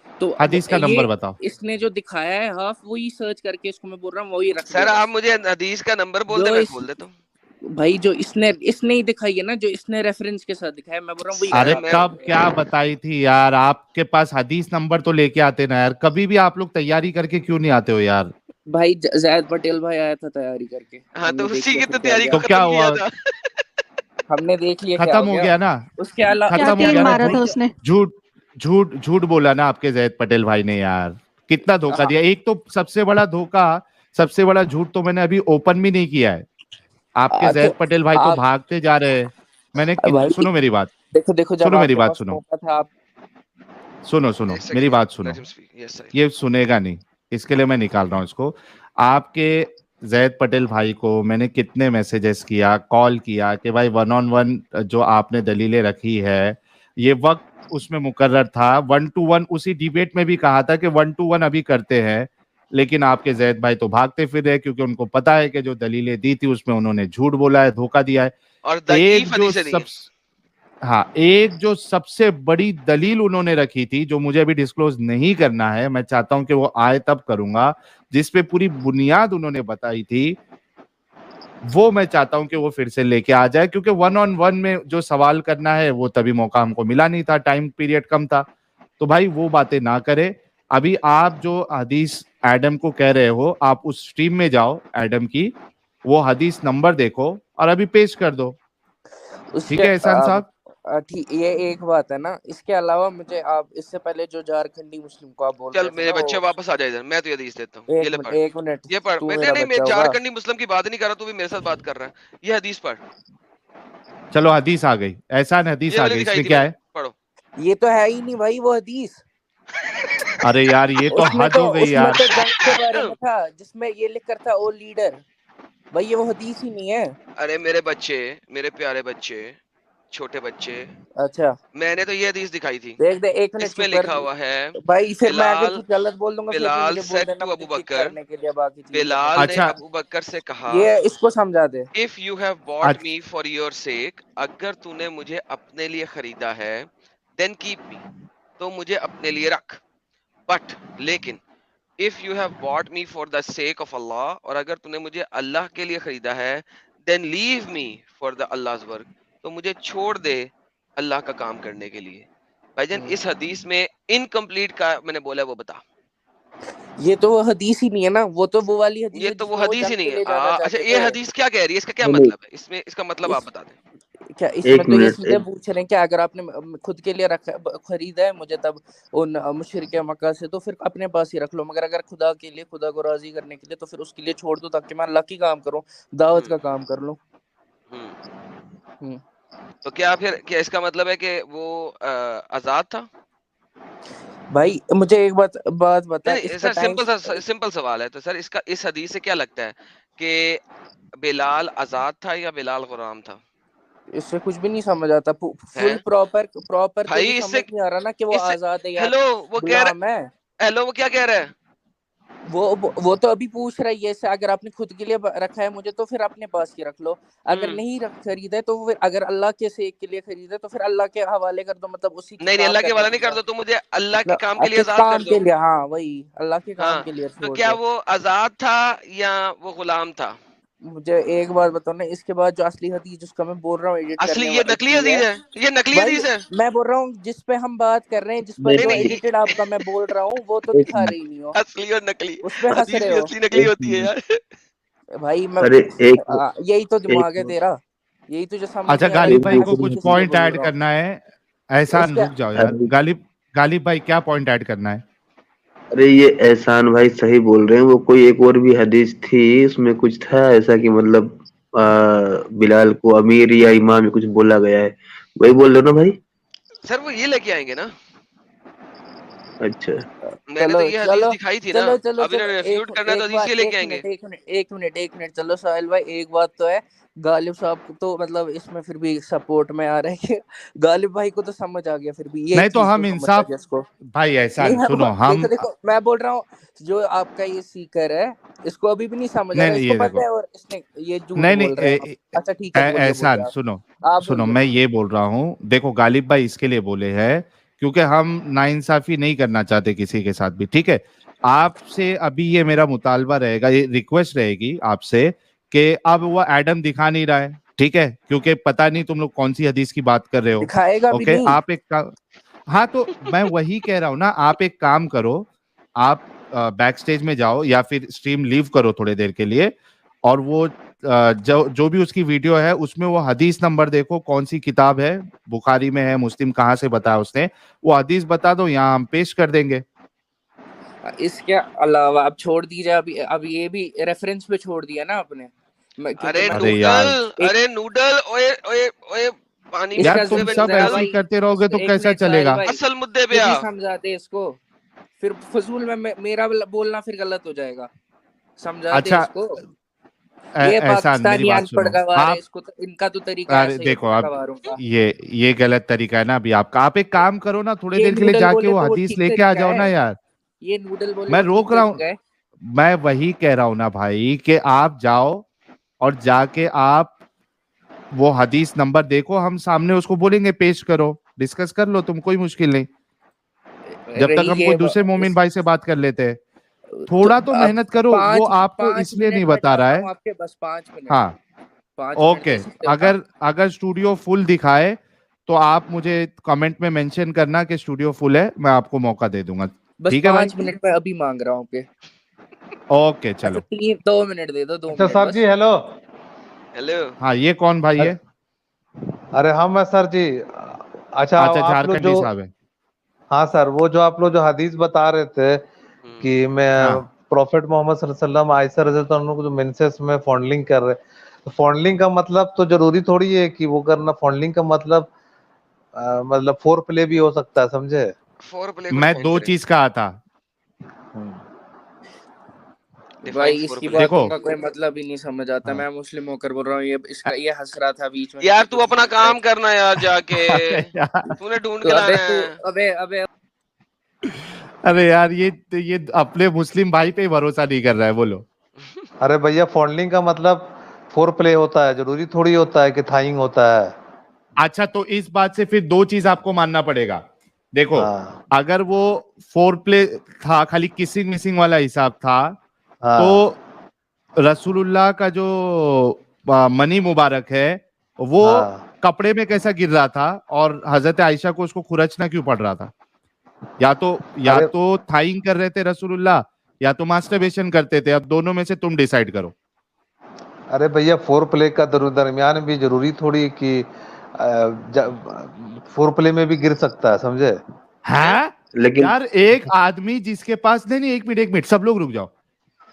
तो हदीस का नंबर बताओ। इसने जो दिखाया है हाफ, वही सर्च करके इसको मैं बोल रहा हूँ वही रख। सर आप मुझे हदीस का नंबर बोल दे, मैं खोल देता हूँ भाई। जो इसने ही दिखाई है ना, जो इसने रेफरेंस के साथ दिखाया, मैं बोल रहा हूँ वही। अरे कब क्या बताई थी यार? आपके पास हदीस नंबर तो लेके आते ना यार, कभी भी आप लोग तैयारी करके क्यों नहीं आते हो यार? भाई ज़ैद पटेल भाई आया था तैयारी करके। हाँ, तो उसी की तो तैयारी तो क्या हुआ? हमने देख लिया, खत्म हो गया ना। उसके अलावा खत्म हो गया ना। झूठ बोला ना आपके ज़ैद पटेल भाई ने यार, कितना धोखा दिया। एक तो सबसे बड़ा झूठ तो मैंने अभी ओपन भी नहीं किया है। आपके ज़ैद पटेल भाई तो भागते जा रहे हैं। मैंने सुनो मेरी बात, देखो सुनो मेरी बात, सुनो मेरी बात सुनो। ये सुनेगा नहीं, इसके लिए मैं निकाल रहा हूँ इसको। आपके ज़ैद पटेल भाई को मैंने कितने मैसेजेस किया, कॉल किया कि भाई 1-on-1 जो आपने दलीलें रखी है, ये वक्त उसमें मुकर्रर था। 1-to-1 उसी डिबेट में भी कहा था कि 1-to-1 अभी करते हैं, लेकिन आपके ज़ैद भाई तो भागते फिर रहे क्योंकि उनको पता है कि जो दलीलें दी थी उसमें उन्होंने झूठ बोला है, धोखा दिया है। और एक दईफ जो हदीसें नहीं है। हाँ, एक जो सबसे बड़ी दलील उन्होंने रखी थी, जो मुझे अभी डिस्क्लोज नहीं करना है, मैं चाहता हूं कि वो आए तब करूंगा, जिसपे पूरी बुनियाद उन्होंने बताई थी, वो मैं चाहता हूं कि वो फिर से लेके आ जाए, क्योंकि 1-on-1 में जो सवाल करना है वो तभी मौका हमको मिला नहीं था, टाइम पीरियड कम था। तो भाई वो बातें ना करे। अभी आप जो हदीस एडम को कह रहे हो, आप उस स्ट्रीम में जाओ एडम की, वो हदीस नंबर देखो और अभी पेश कर दो। ठीक है एहसान साहब? ठीक, ये एक बात है ना। इसके अलावा मुझे आप इससे पहले जो झारखंडी मुस्लिम को आप बोल चल रहे थे मेरे ना, बच्चे वापस आ जाए इधर, मैं तो ये हदीस देता हूँ, ये ले पढ़, एक मिनट ये पढ़। तू मैं मेरा नहीं, मैं बच्चा होगा। झारखंडी मुस्लिम की बात नहीं कर रहा, तू भी मेरे साथ बात कर रहा है। ये हदीस पढ़, चलो हदीस आ गई, एहसान हदीस ये आ वाली गई, दिखाई इसमें थी क्या मैंने, है? पढ़ो। ये तो है ही नहीं भाई वो हदीस। अरे यार ये तो हद हो गई यार। उसमें तो जंग के बारे में था, जिसमें ये लिख कर था ओ लीडर। भाई ये वो हदीस ही नहीं है। अरे मेरे बच्चे, मेरे प्यारे बच्चे, छोटे बच्चे, अच्छा मैंने तो ये हदीस दिखाई थी। देख दे, एक मिनट इसमें चुप कर लिखा हुआ है, भाई। फिर मैं अगर बिलाल कुछ गलत बोल दूंगा फिर भी बिलाल मुझे बोल सेड देना, टू मुझे अबू किक बकर, करने के लिए बाकी चीजें बिलाल करने। ने अच्छा, अबू बकर से कहा, ये इसको समझा दे। If you have bought me for your sake, अगर तूने मुझे अपने लिए खरीदा है, देन कीप मी, तो मुझे अपने लिए रख। बट लेकिन if you have bought me for the sake of Allah, और अगर तूने मुझे अल्लाह के लिए खरीदा है, then leave me for the Allah's work, तो मुझे छोड़ दे अल्लाह का काम करने के लिए। भाईजान इस हदीस में इनकम्प्लीट का मैंने बोला वो बता। ये तो वो हदीस ही नहीं है ना, वो तो वो वाली हदीस ये है तो वो जिसमें वो हदीस ही जंग नहीं के है। लिए जाना अच्छा, चाहते ये थे। हदीस क्या कह रही है, इसका क्या नहीं, मतलब है, इसमें इसका मतलब आप बता दें। क्या इसमें एक तो ये मिनट, सीधे पूछ रहे हैं कि अगर आपने खुद के लिए रखा खरीदा है मुझे तब उन मुशरिक मक्का से, तो फिर अपने पास ही रख लो। मगर अगर खुदा के लिए, खुदा को राजी करने के लिए, तो फिर उसके लिए छोड़ दो, ताकि मैं अल्लाह की काम करूं, दावत का काम कर लूं। तो क्या फिर क्या इसका मतलब है कि वो आजाद था? भाई मुझे एक बात बता, नहीं इसका सर, सिंपल सवाल है। तो सर इसका इस हदीस से क्या लगता है कि बिलाल आजाद था या बिलाल गुलाम था? इससे कुछ भी नहीं समझ आता। फुल प्रॉपर तो भाई ये समझ नहीं आ रहा ना कि वो इससे आजाद है या हेलो वो कह गुलाम है। रहा, हेलो वो क्या कह रहा है? वो तो अभी पूछ रहा है ये से, अगर आपने खुद के लिए रखा है मुझे, तो फिर अपने पास ही रख लो। अगर नहीं खरीदा है तो फिर अगर अल्लाह के सेक के लिए खरीदा है तो फिर अल्लाह के हवाले कर दो, मतलब उसी के नहीं काम अल्लाह के करने हवाला के नहीं कर लिए। दो, तो मुझे अल्लाह के काम के लिए के आजाद काम कर दो। के लिए, हाँ वही अल्लाह के काम हाँ, के लिए तो छोड़ क्या दो। वो आजाद था या वो गुलाम था? मुझे एक बात बताओ ना, इसके बाद जो असली हदीस जिसका मैं बोल रहा हूँ एडिट असली करने ये नकली की हदीस है, ये नकली भाई हदीस है। मैं बोल रहा हूँ जिस पे हम बात कर रहे हैं, जिस पर नहीं जो नहीं एडिटेड आपका मैं बोल रहा हूँ, वो तो एक दिखा मिनट, रही नहीं हो, असली और नकली, उस पे हंस हदीस रहे भी हो। असली नकली एक होती है मिनट, यार। भाई मैं अरे यही तो एक दिमाग है मिनट, तेरा, यही तुझे समझ अच्छा नहीं आ रहा गालिब कि भाई मैं को किसी कुछ के दूसरी, सीधे पॉइंट बोल ऐड रहा हूँ। करना है। एहसान इसके रुक जाओ यार। अरे गालिब भाई क्या पॉइंट ऐड करना है? अरे ये एहसान भाई सही बोल रहे हैं। वो कोई एक और भी हदीस थी, उसमें कुछ था ऐसा कि मतलब बिलाल को अमीर या इमाम कुछ बोला गया है, वही बोल रहे हो ना भाई? सर वो ये लेके आएंगे ना, अच्छा, मैंने तो ये हदीस दिखाई थी ना। चलो अब इन्हें रेफ्यूट करना है तो हदीस ये लेके आएंगे। एक मिनट चलो साहिल भाई, एक बात तो है, गालिब साहब को तो मतलब इसमें फिर भी सपोर्ट में आ रहा है कि गालिब भाई को तो समझ आ गया, फिर भी ये नहीं तो चीज तो हम समझ आ इंसाफ, गया इसको। भाई नहीं एहसान सुनो, हम देखो मैं बोल रहा हूँ, जो आपका ये सीकर है इसको अभी भी नहीं समझ आ नहीं रहा, नहीं इसको ये पता देखो, है और इसने ये झूठ नहीं नहीं बोल रहा है। अच्छा ठीक है, बोलिए एहसान आप सुनो, बोलिए। मैं ये बोल रहा हूँ, देखो गालिब भाई इसके लिए बोले हैं क्योंकि हम नाइंसाफी नहीं करना चाहते किसी के साथ भी, ठीक है? आपसे अभी ये मेरा मुतालबा रहेगा, ये रिक्वेस्ट रहेगी आपसे कि अब वो एडम दिखा नहीं रहा है, ठीक है? क्योंकि पता नहीं तुम लोग कौन सी हदीस की बात कर रहे हो। दिखाएगा भी ओके, नहीं। आप हाँ तो मैं वही कह रहा हूँ ना, आप एक काम करो, आप बैक स्टेज में जाओ या फिर स्ट्रीम लीव करो थोड़ी देर के लिए, और वो जो भी उसकी वीडियो है उसमें वो हदीस नंबर देखो, कौन सी किताब है, बुखारी में है, मुस्लिम कहाँ से बताया उसने, वो हदीस बता दो, यहाँ हम पेश कर देंगे। इसके अलावा अब छोड़ दीजिए, अब ये भी रेफरेंस पे छोड़ दिया ना आपने। अरे यार नूडल, अरे नूडल, ओए ओए ओए पानी में यार घुसे तुम हुए सब नूडल, ऐसे ही करते रहोगे तो कैसा चलेगा? असल मुद्दे पे आ। समझाते इसको, फिर फजूल में मेरा बोलना फिर गलत हो जाएगा, समझाते अच्छा इसको। ये एहसान मेरी पाकिस्तानी बात अनपढ़ सुनो, गवार है, आप इसको तो इनका तो तरीका अरे ऐसा ही देखो, है आप गवारों का। ये गलत तरीका है ना अभी आपका। आप एक काम करो ना, थोड़ी ये देर के लिए नूडल जाके बोले वो तो वो हदीस ठीक लेके आ तरीका जाओ ना है, यार। ये नूडल बोले मैं वो ठीक रोक रहा हूँ, तरीका है। मैं वही कह रहा हूं ना भाई कि आप जाओ और जाके आप वो हदीस नंबर देखो, हम सामने उसको बोलेंगे पेश करो, डिस्कस कर लो तुम, कोई मुश्किल नहीं। जब तक हम कोई दूसरे मोमिन भाई से बात कर लेते हैं, थोड़ा तो मेहनत करो। वो आपको इसलिए नहीं बता रहा है आपके बस 5 मिनट। हाँ 5 मिनट ओके। दे सकते हो ना? अगर स्टूडियो फुल दिखाए तो आप मुझे कमेंट में मेंशन करना कि स्टूडियो फुल है, मैं आपको मौका दे दूंगा। बस ठीक है भाई? 5 मिनट में अभी मांग रहा हूँ पे। ओके चलो। अच्छा 2 मिनट दे दो, 2 अच्छा मिनट सर बस। जी हेलो। हेलो। हाँ ये कौन भाई है? अरे हम है सर जी। अच्छा अच्छा आप लोग झारखंडी जो, साहब है। हाँ सर, वो जो आप लोग जो हदीस बता रहे थे कि मैं हाँ प्रॉफिट मोहम्मद सल्लल्लाहु अलैहि वसल्लम आयशा रज़ियल्लाहु अन्हा को जो मेंसेस में फॉन्डलिंग कर रहे, तो फॉन्डलिंग का मतलब तो जरूरी थोड़ी है कि वो करना। फॉन्डलिंग का मतलब फोर प्ले भी हो सकता है, समझे? मैं दो चीज कहा था भाई इसकी बातों देखो। का कोई मतलब ही नहीं समझ आता। हाँ। मैं मुस्लिम होकर बोल रहा हूँ, ये हंस रहा था बीच में। यार तू अपना काम करना यार जाके, तूने ढूंढ के लाना है। अबे अरे यार ये अपने मुस्लिम भाई पे ही भरोसा नहीं कर रहा है, बोलो। अरे भैया फॉन्डलिंग का मतलब फोर प्ले होता है, जरूरी थोड़ी होता है कि थाइंग होता है। अच्छा तो इस बात से फिर दो चीज आपको मानना पड़ेगा। देखो हाँ अगर वो फोर प्ले था, खाली किसिंग मिसिंग वाला हिसाब था, तो हाँ रसूलुल्लाह का जो मनी मुबारक है वो हाँ। कपड़े में कैसा गिर रहा था, और हजरत आयशा को उसको खुरचना क्यों पड़ रहा था? या अरे तो थाइंग कर रहे थे रसूलुल्लाह, या तो मास्टरबेशन करते थे। अब दोनों में से तुम डिसाइड करो। अरे भैया फोर प्ले का दरमियान भी जरूरी थोड़ी कि फोर प्ले में भी गिर सकता है, समझे? है लेकिन यार एक आदमी जिसके पास, नहीं एक मिनट सब लोग रुक जाओ।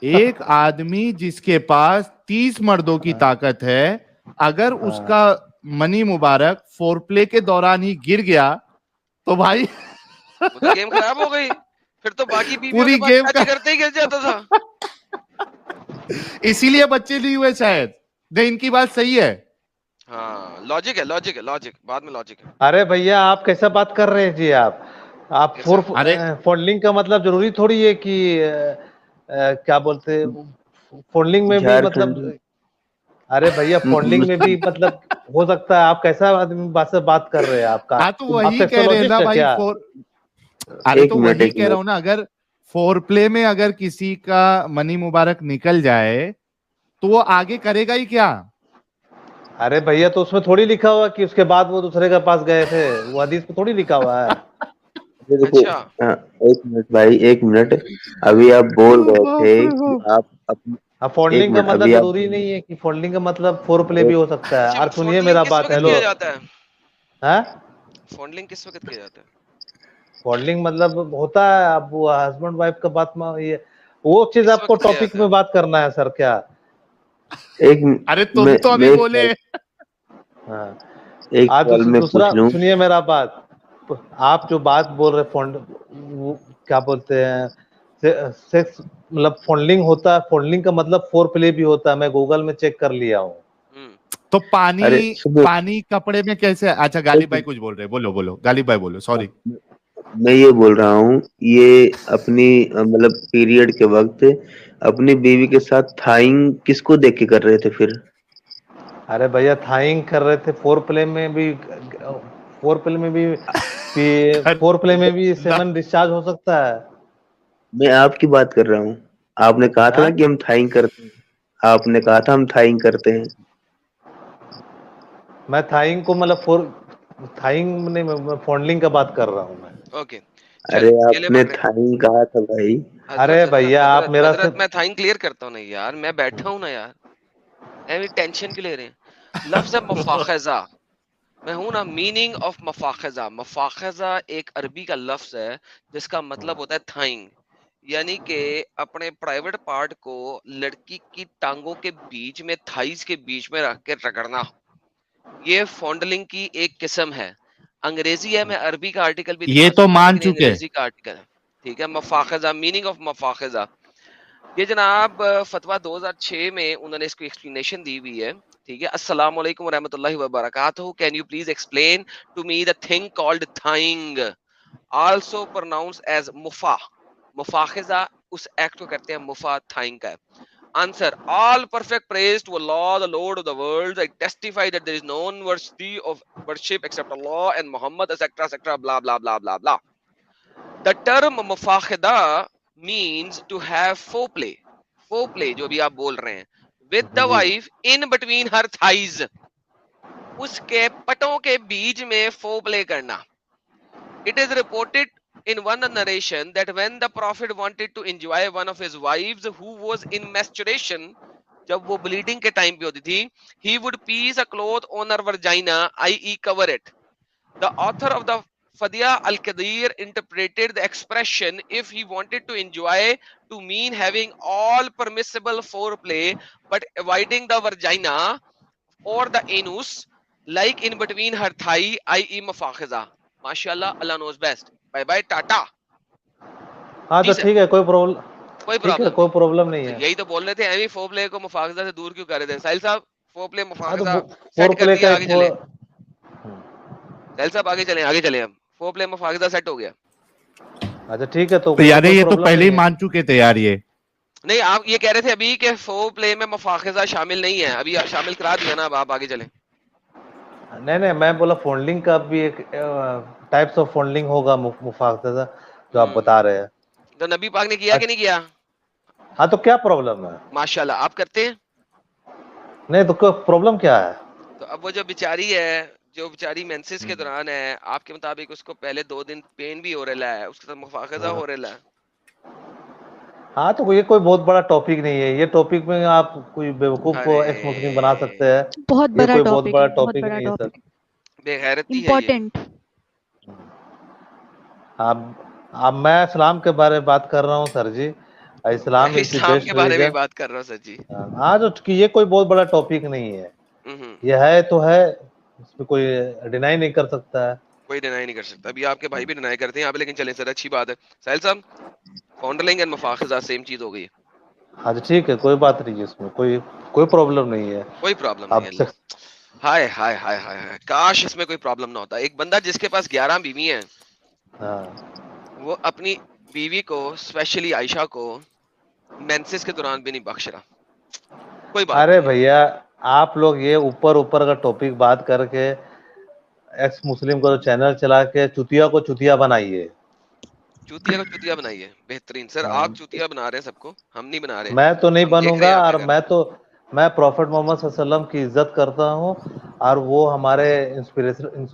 एक आदमी जिसके पास 30 मर्दों की ताकत है, अगर उसका मनी मुबारक फोर प्ले के दौरान ही गिर गया तो भाई वो तो गेम खराब हो गई। फिर तो बाकी बीवियों पूरी के पास गेम शादी करते ही गिर जाता था। इसीलिए बच्चे नहीं हुए शायद। नहीं इनकी बात सही है। हाँ लॉजिक है बाद में लॉजिक है। अरे भैया आप कैसा बात कर रहे हैं जी? आप कैसा? अरे फोल्डिंग का मतलब जरूरी थोड़ी है कि क्या बोलते हैं, फोल्डिंग में भी मतलब। झारखंड अरे भैया फोल्डिंग में भी मुस्लिम मतलब हो सकता है। आप कैसा आदमी बात कर रहे हैं? हाँ तो आप वही कह रहे हैं ना सेक्सोलॉजिस्ट है भाई क्या? अरे एक तो मिनट वही एक कह रहा मिनट हूं ना, अगर फोर प्ले में अगर किसी का मनी मुबारक निकल जाए तो वो आगे करेगा ही क्या? अरे भैया तो उसमें थोड़ी लिखा हुआ कि उसके बाद वो दूसरे के पास गए थे, वो हदीस में थोड़ी लिखा हुआ है। ये देखो। अच्छा हाँ, एक मिनट भाई एक मिनट। अभी आप बोल रहे बाप थे रे कि बाप। आप अपनी, अब एक फोल्डिंग का मिनट मतलब अभी आप जरूरी नहीं है कि फोल्डिंग का मतलब फोर प्ले भी हो सकता है। अच्छा। और सुनिए फॉन्डलिंग मेरा किस बात। वक्त हेलो। किया जाता है? हाँ फॉन्डलिंग किस वक्त किया जाता है? फोल्डिंग मतलब होता है, अब वो हस्बैंड वाइफ का बात में ये वो चीज किस आपको वक्त किया टॉपिक जाता में है? बात करना है सर क्या? एक अरे तुम तो मैं अभी बोले। हाँ। एक आज सवाल में दूसरा पूछ लूं। सुनिए मेरा बात। आप जो बात बोल रहे फोल्ड, वो क्या बोलते हैं, सेक्स मतलब फोल्डिंग होता है। फोल्डिंग का मतलब फोर प्ले भी होता है, मैं गूगल में चेक कर लिया हूँ। तो अरे सुनो, पानी कपड़े में कैसे? अच्छा गालिब भाई कुछ बोल रहे, बोलो गालिब भाई बोलो, सॉरी। मैं ये बोल रहा हूँ, ये अपनी मतलब पीरियड के वक्त अपनी बीवी के साथ थाइंग किसको देख के कर रहे थे फिर? अरे भैया थाइंग कर रहे थे, फोर प्ले में भी ना, सेमन डिस्चार्ज हो सकता है। मैं आपकी बात कर रहा हूँ। आपने कहा था ना हाँ कि हम थाइंग करते हैं। आपने कहा था हम थाइंग करते हैं। मैं थाइंग को मतलब थाइंग नहीं, मैं फॉन्डलिंग का बात कर रहा हूँ मैं। ओके अरे चल ये ले आपने पकड़े। थाइंग कहा था भाई। हजरत अरे हजरत भैया आप हजरत मेरा हजरत सिर्फ मैं थाइंग क्लियर करता हूँ ना यार, मैं बैठा हूँ ना यार, ऐवी टेंशन क्यों ले रहे हैं? लफ्ज है मफाखजा। मैं हूं ना। मीनिंग ऑफ मफाखजा, मफाखजा एक अरबी का लफ्ज है जिसका मतलब होता है थाइंग, यानी कि अपने प्राइवेट पार्ट को लड़की की टांगों के बीच में, थाइज के बीच में रख के रगड़ना। ये फॉन्डलिंग की एक किस्म है। अंग्रेजी है, मैं अरबी का आर्टिकल भी ये दिखा तो सकता हूँ मान लेकिन चुके। अंग्रेजी का आर्टिकल है। ठीक है, मफाखजा, मीनिंग ऑफ मफाखजा। ये जनाब फतवा 2006 में उन्होंने इसको एक्सप्लेनेशन दी हुई है। ठीक है, अस्सलाम वालेकुम व रहमतुल्लाहि व बरकातहू। Can you please explain to me the thing called thing, also pronounce as मुफा। मुफाखिजा उस एक्ट को करते हैं, मुफा थाइंग का है। Answer: all perfect praise to Allah, the Lord of the worlds. I testify that there is no one worthy of worship except Allah and Muhammad, etc., etc., blah blah blah blah blah. The term mufakhida means to have foreplay. Foreplay जो भी आप बोल रहे हैं, with the wife in between her thighs. उसके पटों के बीच में foreplay करना. It is reported in one narration that when the Prophet wanted to enjoy one of his wives who was in menstruation, जब वो bleeding के time पे होती थी, he would piece a cloth on her vagina, i.e. cover it. The author of the Fadia al-Qadir interpreted the expression if he wanted to enjoy to mean having all permissible foreplay but avoiding the vagina or the anus, like in between her thigh, i.e. mafakhiza. Mashallah, Allah knows best. Bye bye, Tata. हाँ तो ठीक है, कोई प्रॉब्लम, कोई प्रॉब्लम नहीं है। यही तो बोल रहे थे, एमी फोरप्ले को मुफाखिजा से दूर क्यों कर रहे थे साहिल साहब? फोरप्ले मुफाखिजा सेट कर दिया, आगे चले साहिल साहब, आगे चले हम। फोरप्ले मुफाखिजा सेट हो गया। अच्छा ठीक है, तो यार ये तो पहले ही मान चुके थे यार। ये नहीं, आप ये कह रहे थे अभी कि फोरप्ले में मुफाखिजा शामिल नहीं है, अभी शामिल करा दिया ना, अब आप आगे चले। नहीं, मैं बोला फॉन्डलिंग का भी एक टाइप्स ऑफ फॉन्डलिंग होगा मुफाखिजा जो आप बता रहे हैं। तो नबी पाक ने किया कि नहीं किया? हाँ, तो क्या प्रॉब्लम है? माशाल्लाह, आप करते हैं? नहीं तो क्या प्रॉब्लम क्या है? तो अब वो जो बेचारी है, जो बेचारी मेंसेस के दौरान है, आपके मुताबिक उसको पहले 2 दिन पेन भी हो रहा है, उसके साथ मुफाखिजा हो रहा है। हाँ तो ये कोई बहुत बड़ा टॉपिक नहीं है। ये टॉपिक में आप कोई बेवकूफ को एक्स मुस्लिम बना सकते हैं। बहुत बड़ा टॉपिक नहीं है सर, बेगैरती है इम्पोर्टेंट। अब मैं इस्लाम के बारे में बात कर रहा हूँ सर जी। इस्लाम के बारे में बात कर रहा हूँ सर जी। हाँ, तो ये कोई बहुत बड़ा टॉपिक नहीं है। ये है तो है, इसमें कोई डिनाई नहीं कर सकता है। कोई डिनाई नहीं कर सकता। अभी आपके भाई भी डिनाई करते हैं यहाँ पे, लेकिन चलें सर, अच्छी बात है। साहिल साहब, फॉन्डलिंग एंड मुफाखिजा सेम चीज हो गई। हाँ जी ठीक है, कोई बात नहीं है, इसमें कोई प्रॉब्लम नहीं है। कोई प्रॉब्लम नहीं है। हाय हाय हाय हाय, काश इसमें कोई प्रॉब्लम ना होता। एक बंदा जिसके पास 11 बीवी हैं, वो अपनी बीवी को, स्पेशली आयशा को, मेंसेस के दौरान भी नहीं बख्श रहा। कोई बात। अरे भैया, आप लोग ये ऊपर का टॉपिक बात करके एक्स मुस्लिम को चैनल चला के चुतिया को चुतिया बनाइए। चुतिया बनाइए, बेहतरीन सर। आप चुतिया बना रहे हैं सबको, हम नहीं बना रहे। मैं तो नहीं बनूंगा, और मैं प्रॉफेट मोहम्मद सल्लल्लाहु अलैहि वसल्लम की इज्जत करता हूँ, और वो हमारे इंस्पिरेशन,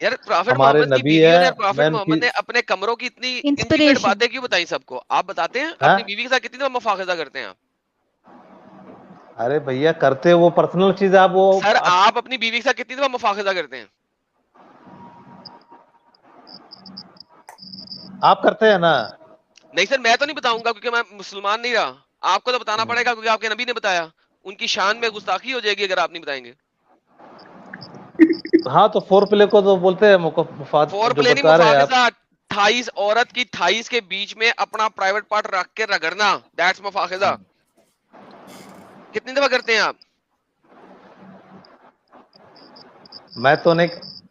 यार प्रॉफेट हमारे मोहम्मद नबी है। प्रॉफेट मोहम्मद ने अपने कमरों की इतनी इंटीमेट बातें क्यों बताई सबको? आप बताते हैं अपनी बीवी के साथ कितनी दफा मुफाखिजा करते हैं आप? अरे भैया, करते वो पर्सनल चीज है। वो सर, आप अपनी बीवी के साथ कितनी दफा मुफाखिजा करते हैं? आप करते हैं ना? नहीं सर, मैं तो नहीं बताऊंगा क्योंकि मैं मुसलमान नहीं रहा। आपको तो बताना पड़ेगा क्योंकि आपके नबी ने बताया। उनकी शान में गुस्ताखी हो जाएगी अगर आप नहीं बताएंगे। हाँ तो फोरप्ले को तो बोलते हैं फोरप्ले नहीं, मुफाखिजा। थाइस, औरत की थाइस के बीच में अपना प्राइवेट पार्ट रख के रगड़ना, दैट्स मुफाखिजा। कितनी दफा करते हैं आप? मैं तो नहीं,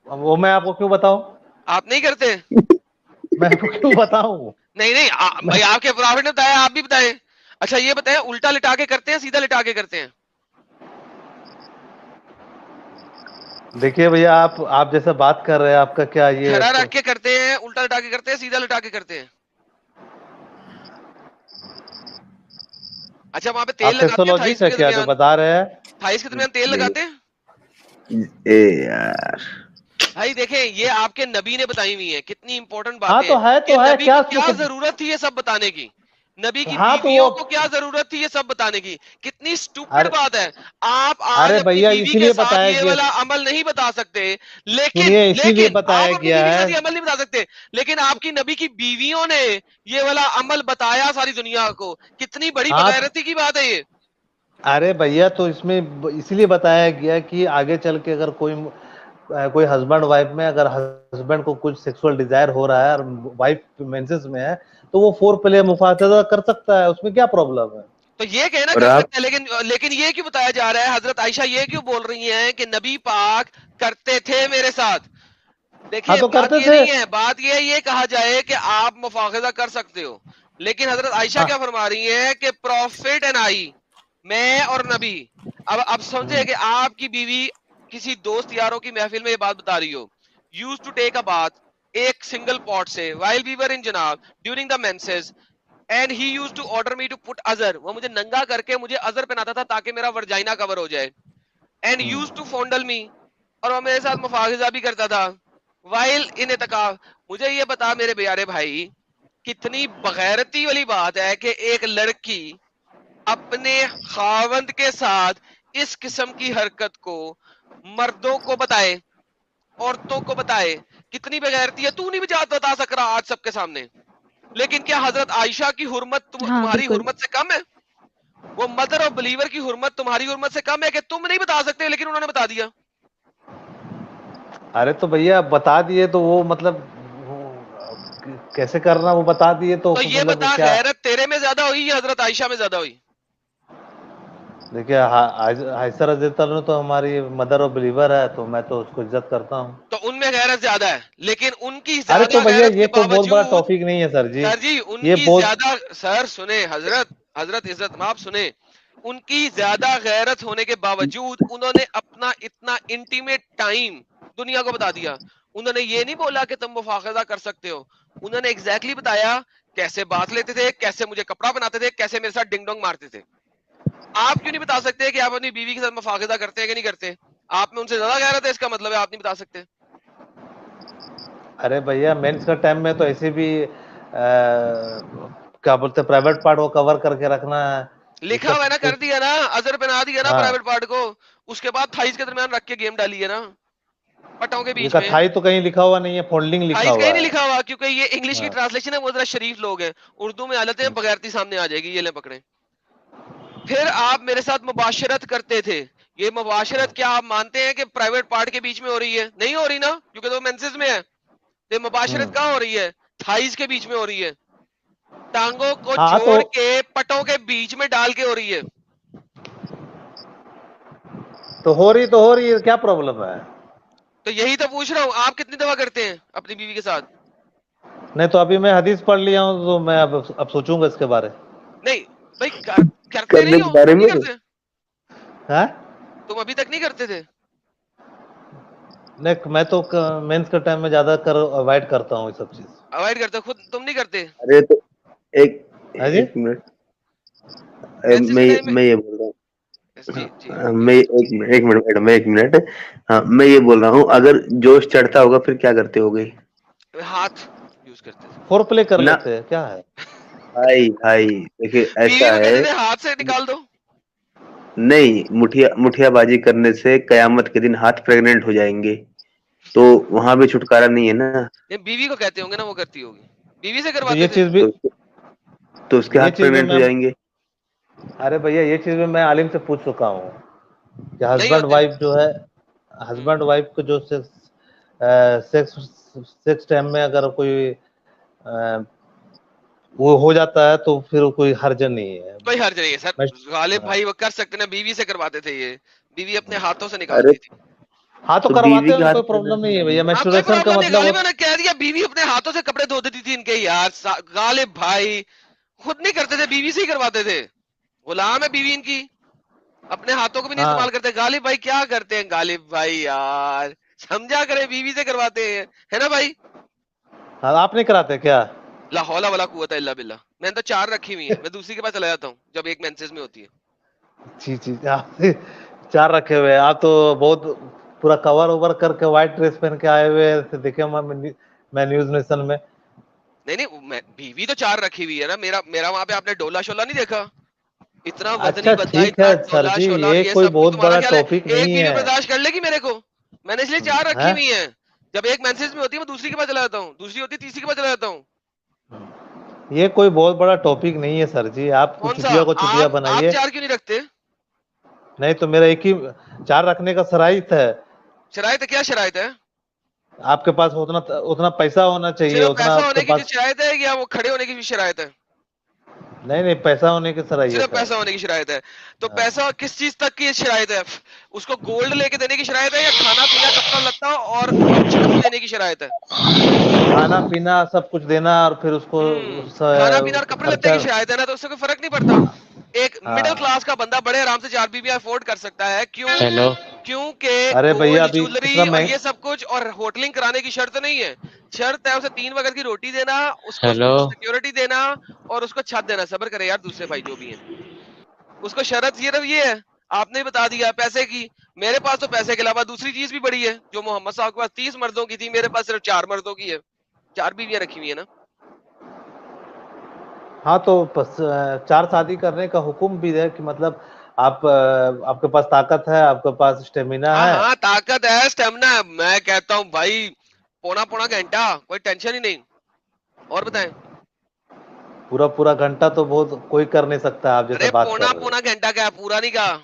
वो मैं आपको क्यों बताऊं? आप नहीं करते? मैं आपको क्यों बताऊं? नहीं, भाई आपके प्रॉफिट ने बताया, आप भी बताएं। अच्छा ये बताएं, उल्टा लिटा के करते हैं, सीधा लिटा के करते हैं? देखिए भैया, आप जैसे बात कर रहे हैं, आपका क्या ये खड़ा रख के करते हैं, उल्टा लिटा के करते हैं, सीधा लिटा के करते हैं? अच्छा, वहां पे तेल लगाते हैं थाइस के क्या जो बता रहे हैं? थाइस के दरमियान तेल लगाते हैं? यार भाई देखें, ये आपके नबी ने बताई हुई है, कितनी इंपॉर्टेंट बात है। तो है क्या जरूरत थी ये सब बताने की? नबी की बीवियों को क्या जरूरत थी ये सब बताने की? कितनी स्टूपिड बात है। आप आज अपनी बीवी के साथ ये वाला अमल नहीं बता सकते, लेकिन बताया गया है, अमल नहीं बता सकते, लेकिन आपकी नबी की बीवियों ने ये वाला अमल बताया सारी दुनिया को। कितनी बड़ी बगैरती की बात है ये। अरे भैया, तो इसमें इसलिए बताया गया कि आगे चल के अगर कोई हस्बैंड वाइफ में, अगर हस्बैंड को कुछ सेक्सुअल डिजायर हो रहा है और वाइफ मेंसेस में है, तो वो फोरप्ले मुफाखिजा कर सकता है। उसमें क्या प्रॉब्लम है? तो ये कहना कर सकते हैं, लेकिन ये क्यों बताया जा रहा है? हजरत आयशा ये क्यों बोल रही हैं कि नबी पाक करते थे मेरे साथ? देखिए, तो बात ये नहीं है, बात ये कहा जाए कि आप मुफाखिजा कर सकते हो, लेकिन हजरत आयशा क्या फरमा रही है कि प्रॉफिट एंड आई मैं और नबी, अब समझे कि आपकी बीवी किसी दोस्त यारों की महफिल में ये बात बता रही हो, used to take a bath एक सिंगल पॉट से व्हाइल वी वर इन जनाब during the menses and he used to order me to put अजर, वो मुझे नंगा करके मुझे अजर पहनाता था ताकि मेरा वर्जाइना कवर हो जाए, एंड यूज्ड टू फॉन्डल मी, और वो मेरे साथ मुफाहिजा भी करता था वाइल इन इत्काफ। मुझे ये बता मेरे प्यारे भाई, कितनी बगैरती वाली बात है कि एक लड़की अपने खावंद के साथ इस किस्म की हरकत को मर्दों को बताए, औरतों को बताए, कितनी बेगैरती है। तू नहीं बता सक रहा आज सबके सामने, लेकिन क्या हजरत आयशा की हुर्मत तुम्हारी हुर्मत से कम है? वो मदर ऑफ बिलीवर की हुर्मत तुम्हारी हुर्मत से कम है कि तुम नहीं बता सकते लेकिन उन्होंने बता दिया? अरे तो भैया बता दिए तो वो मतलब कैसे करना, वो बता दिए तो ये मतलब बता, गैरत तेरे में ज्यादा हुई या हजरत आयशा में ज्यादा हुई? देखिए आयशा रज़ी अल्लाह अन्हा तो हमारी मदर ऑफ बिलीवर है, तो मैं तो उसको इज्जत करता हूँ। तो उनमें गैरत ज्यादा है, लेकिन उनकी अरे ज्यादा तो भैया गैरत ये के तो बहुत बड़ा बावजूद, टॉपिक नहीं है सर जी। सर जी उनकी ज्यादा, सर सुने हजरत इज्जत माफ सुने, उनकी ज्यादा गैरत होने के बावजूद उन्होंने अपना इतना इंटीमेट टाइम दुनिया को बता दिया। उन्होंने ये नहीं बोला कि तुम मुफाखजा कर सकते हो, उन्होंने एग्जैक्टली बताया कैसे बात लेते थे, कैसे मुझे कपड़ा बनाते थे, कैसे मेरे साथ डिंग डोंग मारते थे। आप क्यों नहीं बता सकते कि आप अपनी बीवी के साथ मुफाखजा करते हैं कि नहीं करते? आप में उनसे ज्यादा गैरत है, इसका मतलब है आप नहीं बता सकते। अरे भैया मेंस का टाइम में तो ऐसे भी क्या बोलते हैं, प्राइवेट पार्ट को कवर करके रखना है, लिखा हुआ है ना, कर दिया ना, अजर पहना दिया ना प्राइवेट पार्ट को, उसके बाद थाइस के दरमियान रख के गेम डाली है ना, पटों के बीच में। थाई तो कहीं लिखा हुआ नहीं है, फोल्डिंग लिखा हुआ है। कहीं नहीं लिखा हुआ, क्योंकि ये इंग्लिश की ट्रांसलेशन है, वो जरा शरीफ लोग हैं, उर्दू में हालत है बगैरती सामने आ जाएगी, ये ले पकड़े। फिर आप मेरे साथ मुबाशरत करते थे, ये मुबाशरत क्या आप मानते हैं कि प्राइवेट पार्ट के बीच में हो रही है? नहीं हो रही ना, क्योंकि तो मेंसेस में है। ये मुबाशरत कहाँ हो रही है? थाइस के बीच में हो रही है, टांगों को जोड़ के पटों के बीच में डाल के हो रही है। तो हो रही है, क्या प्रॉब्लम है? तो यही तो पूछ रहा हूँ, आप कितनी दफा करते हैं अपनी बीवी के साथ? नहीं तो अभी मैं हदीस पढ़ लिया हूँ, तो मैं अब सोचूंगा इसके बारे। नहीं भाई करते नहीं हो, बारे में नहीं करते? हाँ? तुम अभी तक नहीं करते थे? नहीं मैं तो मेंस के टाइम में ज्यादा अवॉइड करता हूँ ये सब चीज। अवॉइड करते हो खुद, तुम नहीं करते? अरे तो एक मिनट, मैं ये बोल रहा हूँ, मैं एक मिनट, हाँ मैं ये बोल रहा हूँ, अगर जोश चढ़ता होगा फिर क्या करते होगे? हाथ यूज करते थे, फोर प्ले कर लेते हैं, क्या है भाई देखिए ऐसा है, हाथ से निकाल दो। नहीं, मुठियाबाजी करने से कयामत के दिन हाथ प्रेग्नेंट हो जाएंगे, तो वहां भी छुटकारा नहीं है ना। ये बीवी को कहते होंगे ना, वो करती होगी, बीवी से करवाते ये चीज भी तो उसके हाथ प्रेग्नेंट हो जाएंगे। अरे भैया ये चीज में मैं आलिम से पूछ चुका हूँ कि हस्बैंड वाइफ जो है, हस्बैंड वाइफ को जो सेक्स टाइम में अगर कोई वो हो जाता है तो फिर कोई हर्ज नहीं है। कोई हर्ज नहीं है सर, गालिब भाई वो कर सकते ना, बीवी से करवाते थे, ये बीवी अपने हाथों से निकालती थी। हाँ तो करवाते हैं, कोई प्रॉब्लम नहीं है भैया। मैस्टरबेशन का मतलब मैंने कह दिया बीवी अपने हाथों से कपड़े धो देती थी इनके, यार गालिब भाई खुद नहीं करते थे, बीवी से ही करवाते थे। गुलाम है बीवी इनकी, अपने हाथों को भी नहीं इस्तेमाल करते। गालिब भाई क्या करते हैं गालिब भाई, यार समझा करे, बीवी से करवाते हैं, है ना भाई? हाँ आप नहीं कराते क्या? ला हौला वला कुव्वता इल्ला बिल्लाह। मैंने तो 4 रखी हुई है, मैं दूसरी के पास चला जाता हूँ जब एक मेंसेस में होती है। जी 4 रखे हुए हैं आप, तो बहुत पूरा कवर ओवर करके व्हाइट ड्रेस पहन के आए हुए हैं, देखे मैं न्यूज नेशन में। नहीं बीवी तो 4 रखी हुई है ना, मेरा वहां पे आपने डोला शोला नहीं देखा? इतना अच्छा ठीक है सर जी, ये कोई बहुत बड़ा टॉपिक नहीं है। बर्दाश्त कर लेगी मेरे को, मैंने इसलिए 4 रखी हुई है। जब एक मेंसेस में होती है मैं दूसरी के पास चला जाता हूँ, दूसरी होती है तीसरी के पास चला जाता हूँ। ये कोई बहुत बड़ा टॉपिक नहीं है सर जी, आप छुट्टियों को छुट्टियां बनाइए। आप 4 क्यों नहीं रखते? नहीं तो मेरा एक ही 4 रखने का शराइत है। शराइत है? क्या शराइत है? आपके पास उतना पैसा होना चाहिए, उतना पैसा होने की शराइत है या वो खड़े होने की भी शराइत है? नहीं पैसा होने की शराइत है। सिर्फ पैसा होने की शराइत है। तो पैसा किस चीज तक की शराइत है? उसको गोल्ड लेके देने की शराइत है या खाना पीना कपड़ा लत्ता और देने की शराइत है? खाना पीना सब कुछ देना और फिर उसको खाना पीना और कपड़े लत्ते की शराइत है ना, तो उससे कोई फर्क नहीं पड़ता। एक मिडिल क्लास का बंदा बड़े आराम से 4 बीवी अफोर्ड कर सकता है। क्यों? हेलो, क्योंकि अरे भैया अभी ज्वेलरी इतना और महंगा ये सब कुछ और होटलिंग कराने की शर्त नहीं है। शर्त है उसे 3 वक्त की रोटी देना, उसको हेलो, सिक्योरिटी देना और उसको छत देना। सब्र करे यार दूसरे भाई जो भी हैं, उसको शर्त सिर्फ ये है, आपने बता दिया पैसे की। मेरे पास तो पैसे के अलावा दूसरी चीज भी बड़ी है। जो मोहम्मद साहब के पास 30 मर्दों की थी, मेरे पास सिर्फ 4 मर्दों की है। 4 बीवियां रखी हुई है ना। हाँ तो 4 शादी करने का हुक्म भी है कि मतलब आप आपके पास ताकत है, आपके पास स्टेमिना हाँ है। हाँ, ताकत है, स्टेमिना है। मैं कहता हूँ भाई पौना पौना घंटा, कोई टेंशन ही नहीं। और बताएं। पूरा घंटा तो बहुत कोई कर नहीं सकता, आप जैसे अरे बात कर पौना रहे हो। पौना घंटा क्या, पूरा नहीं कहा।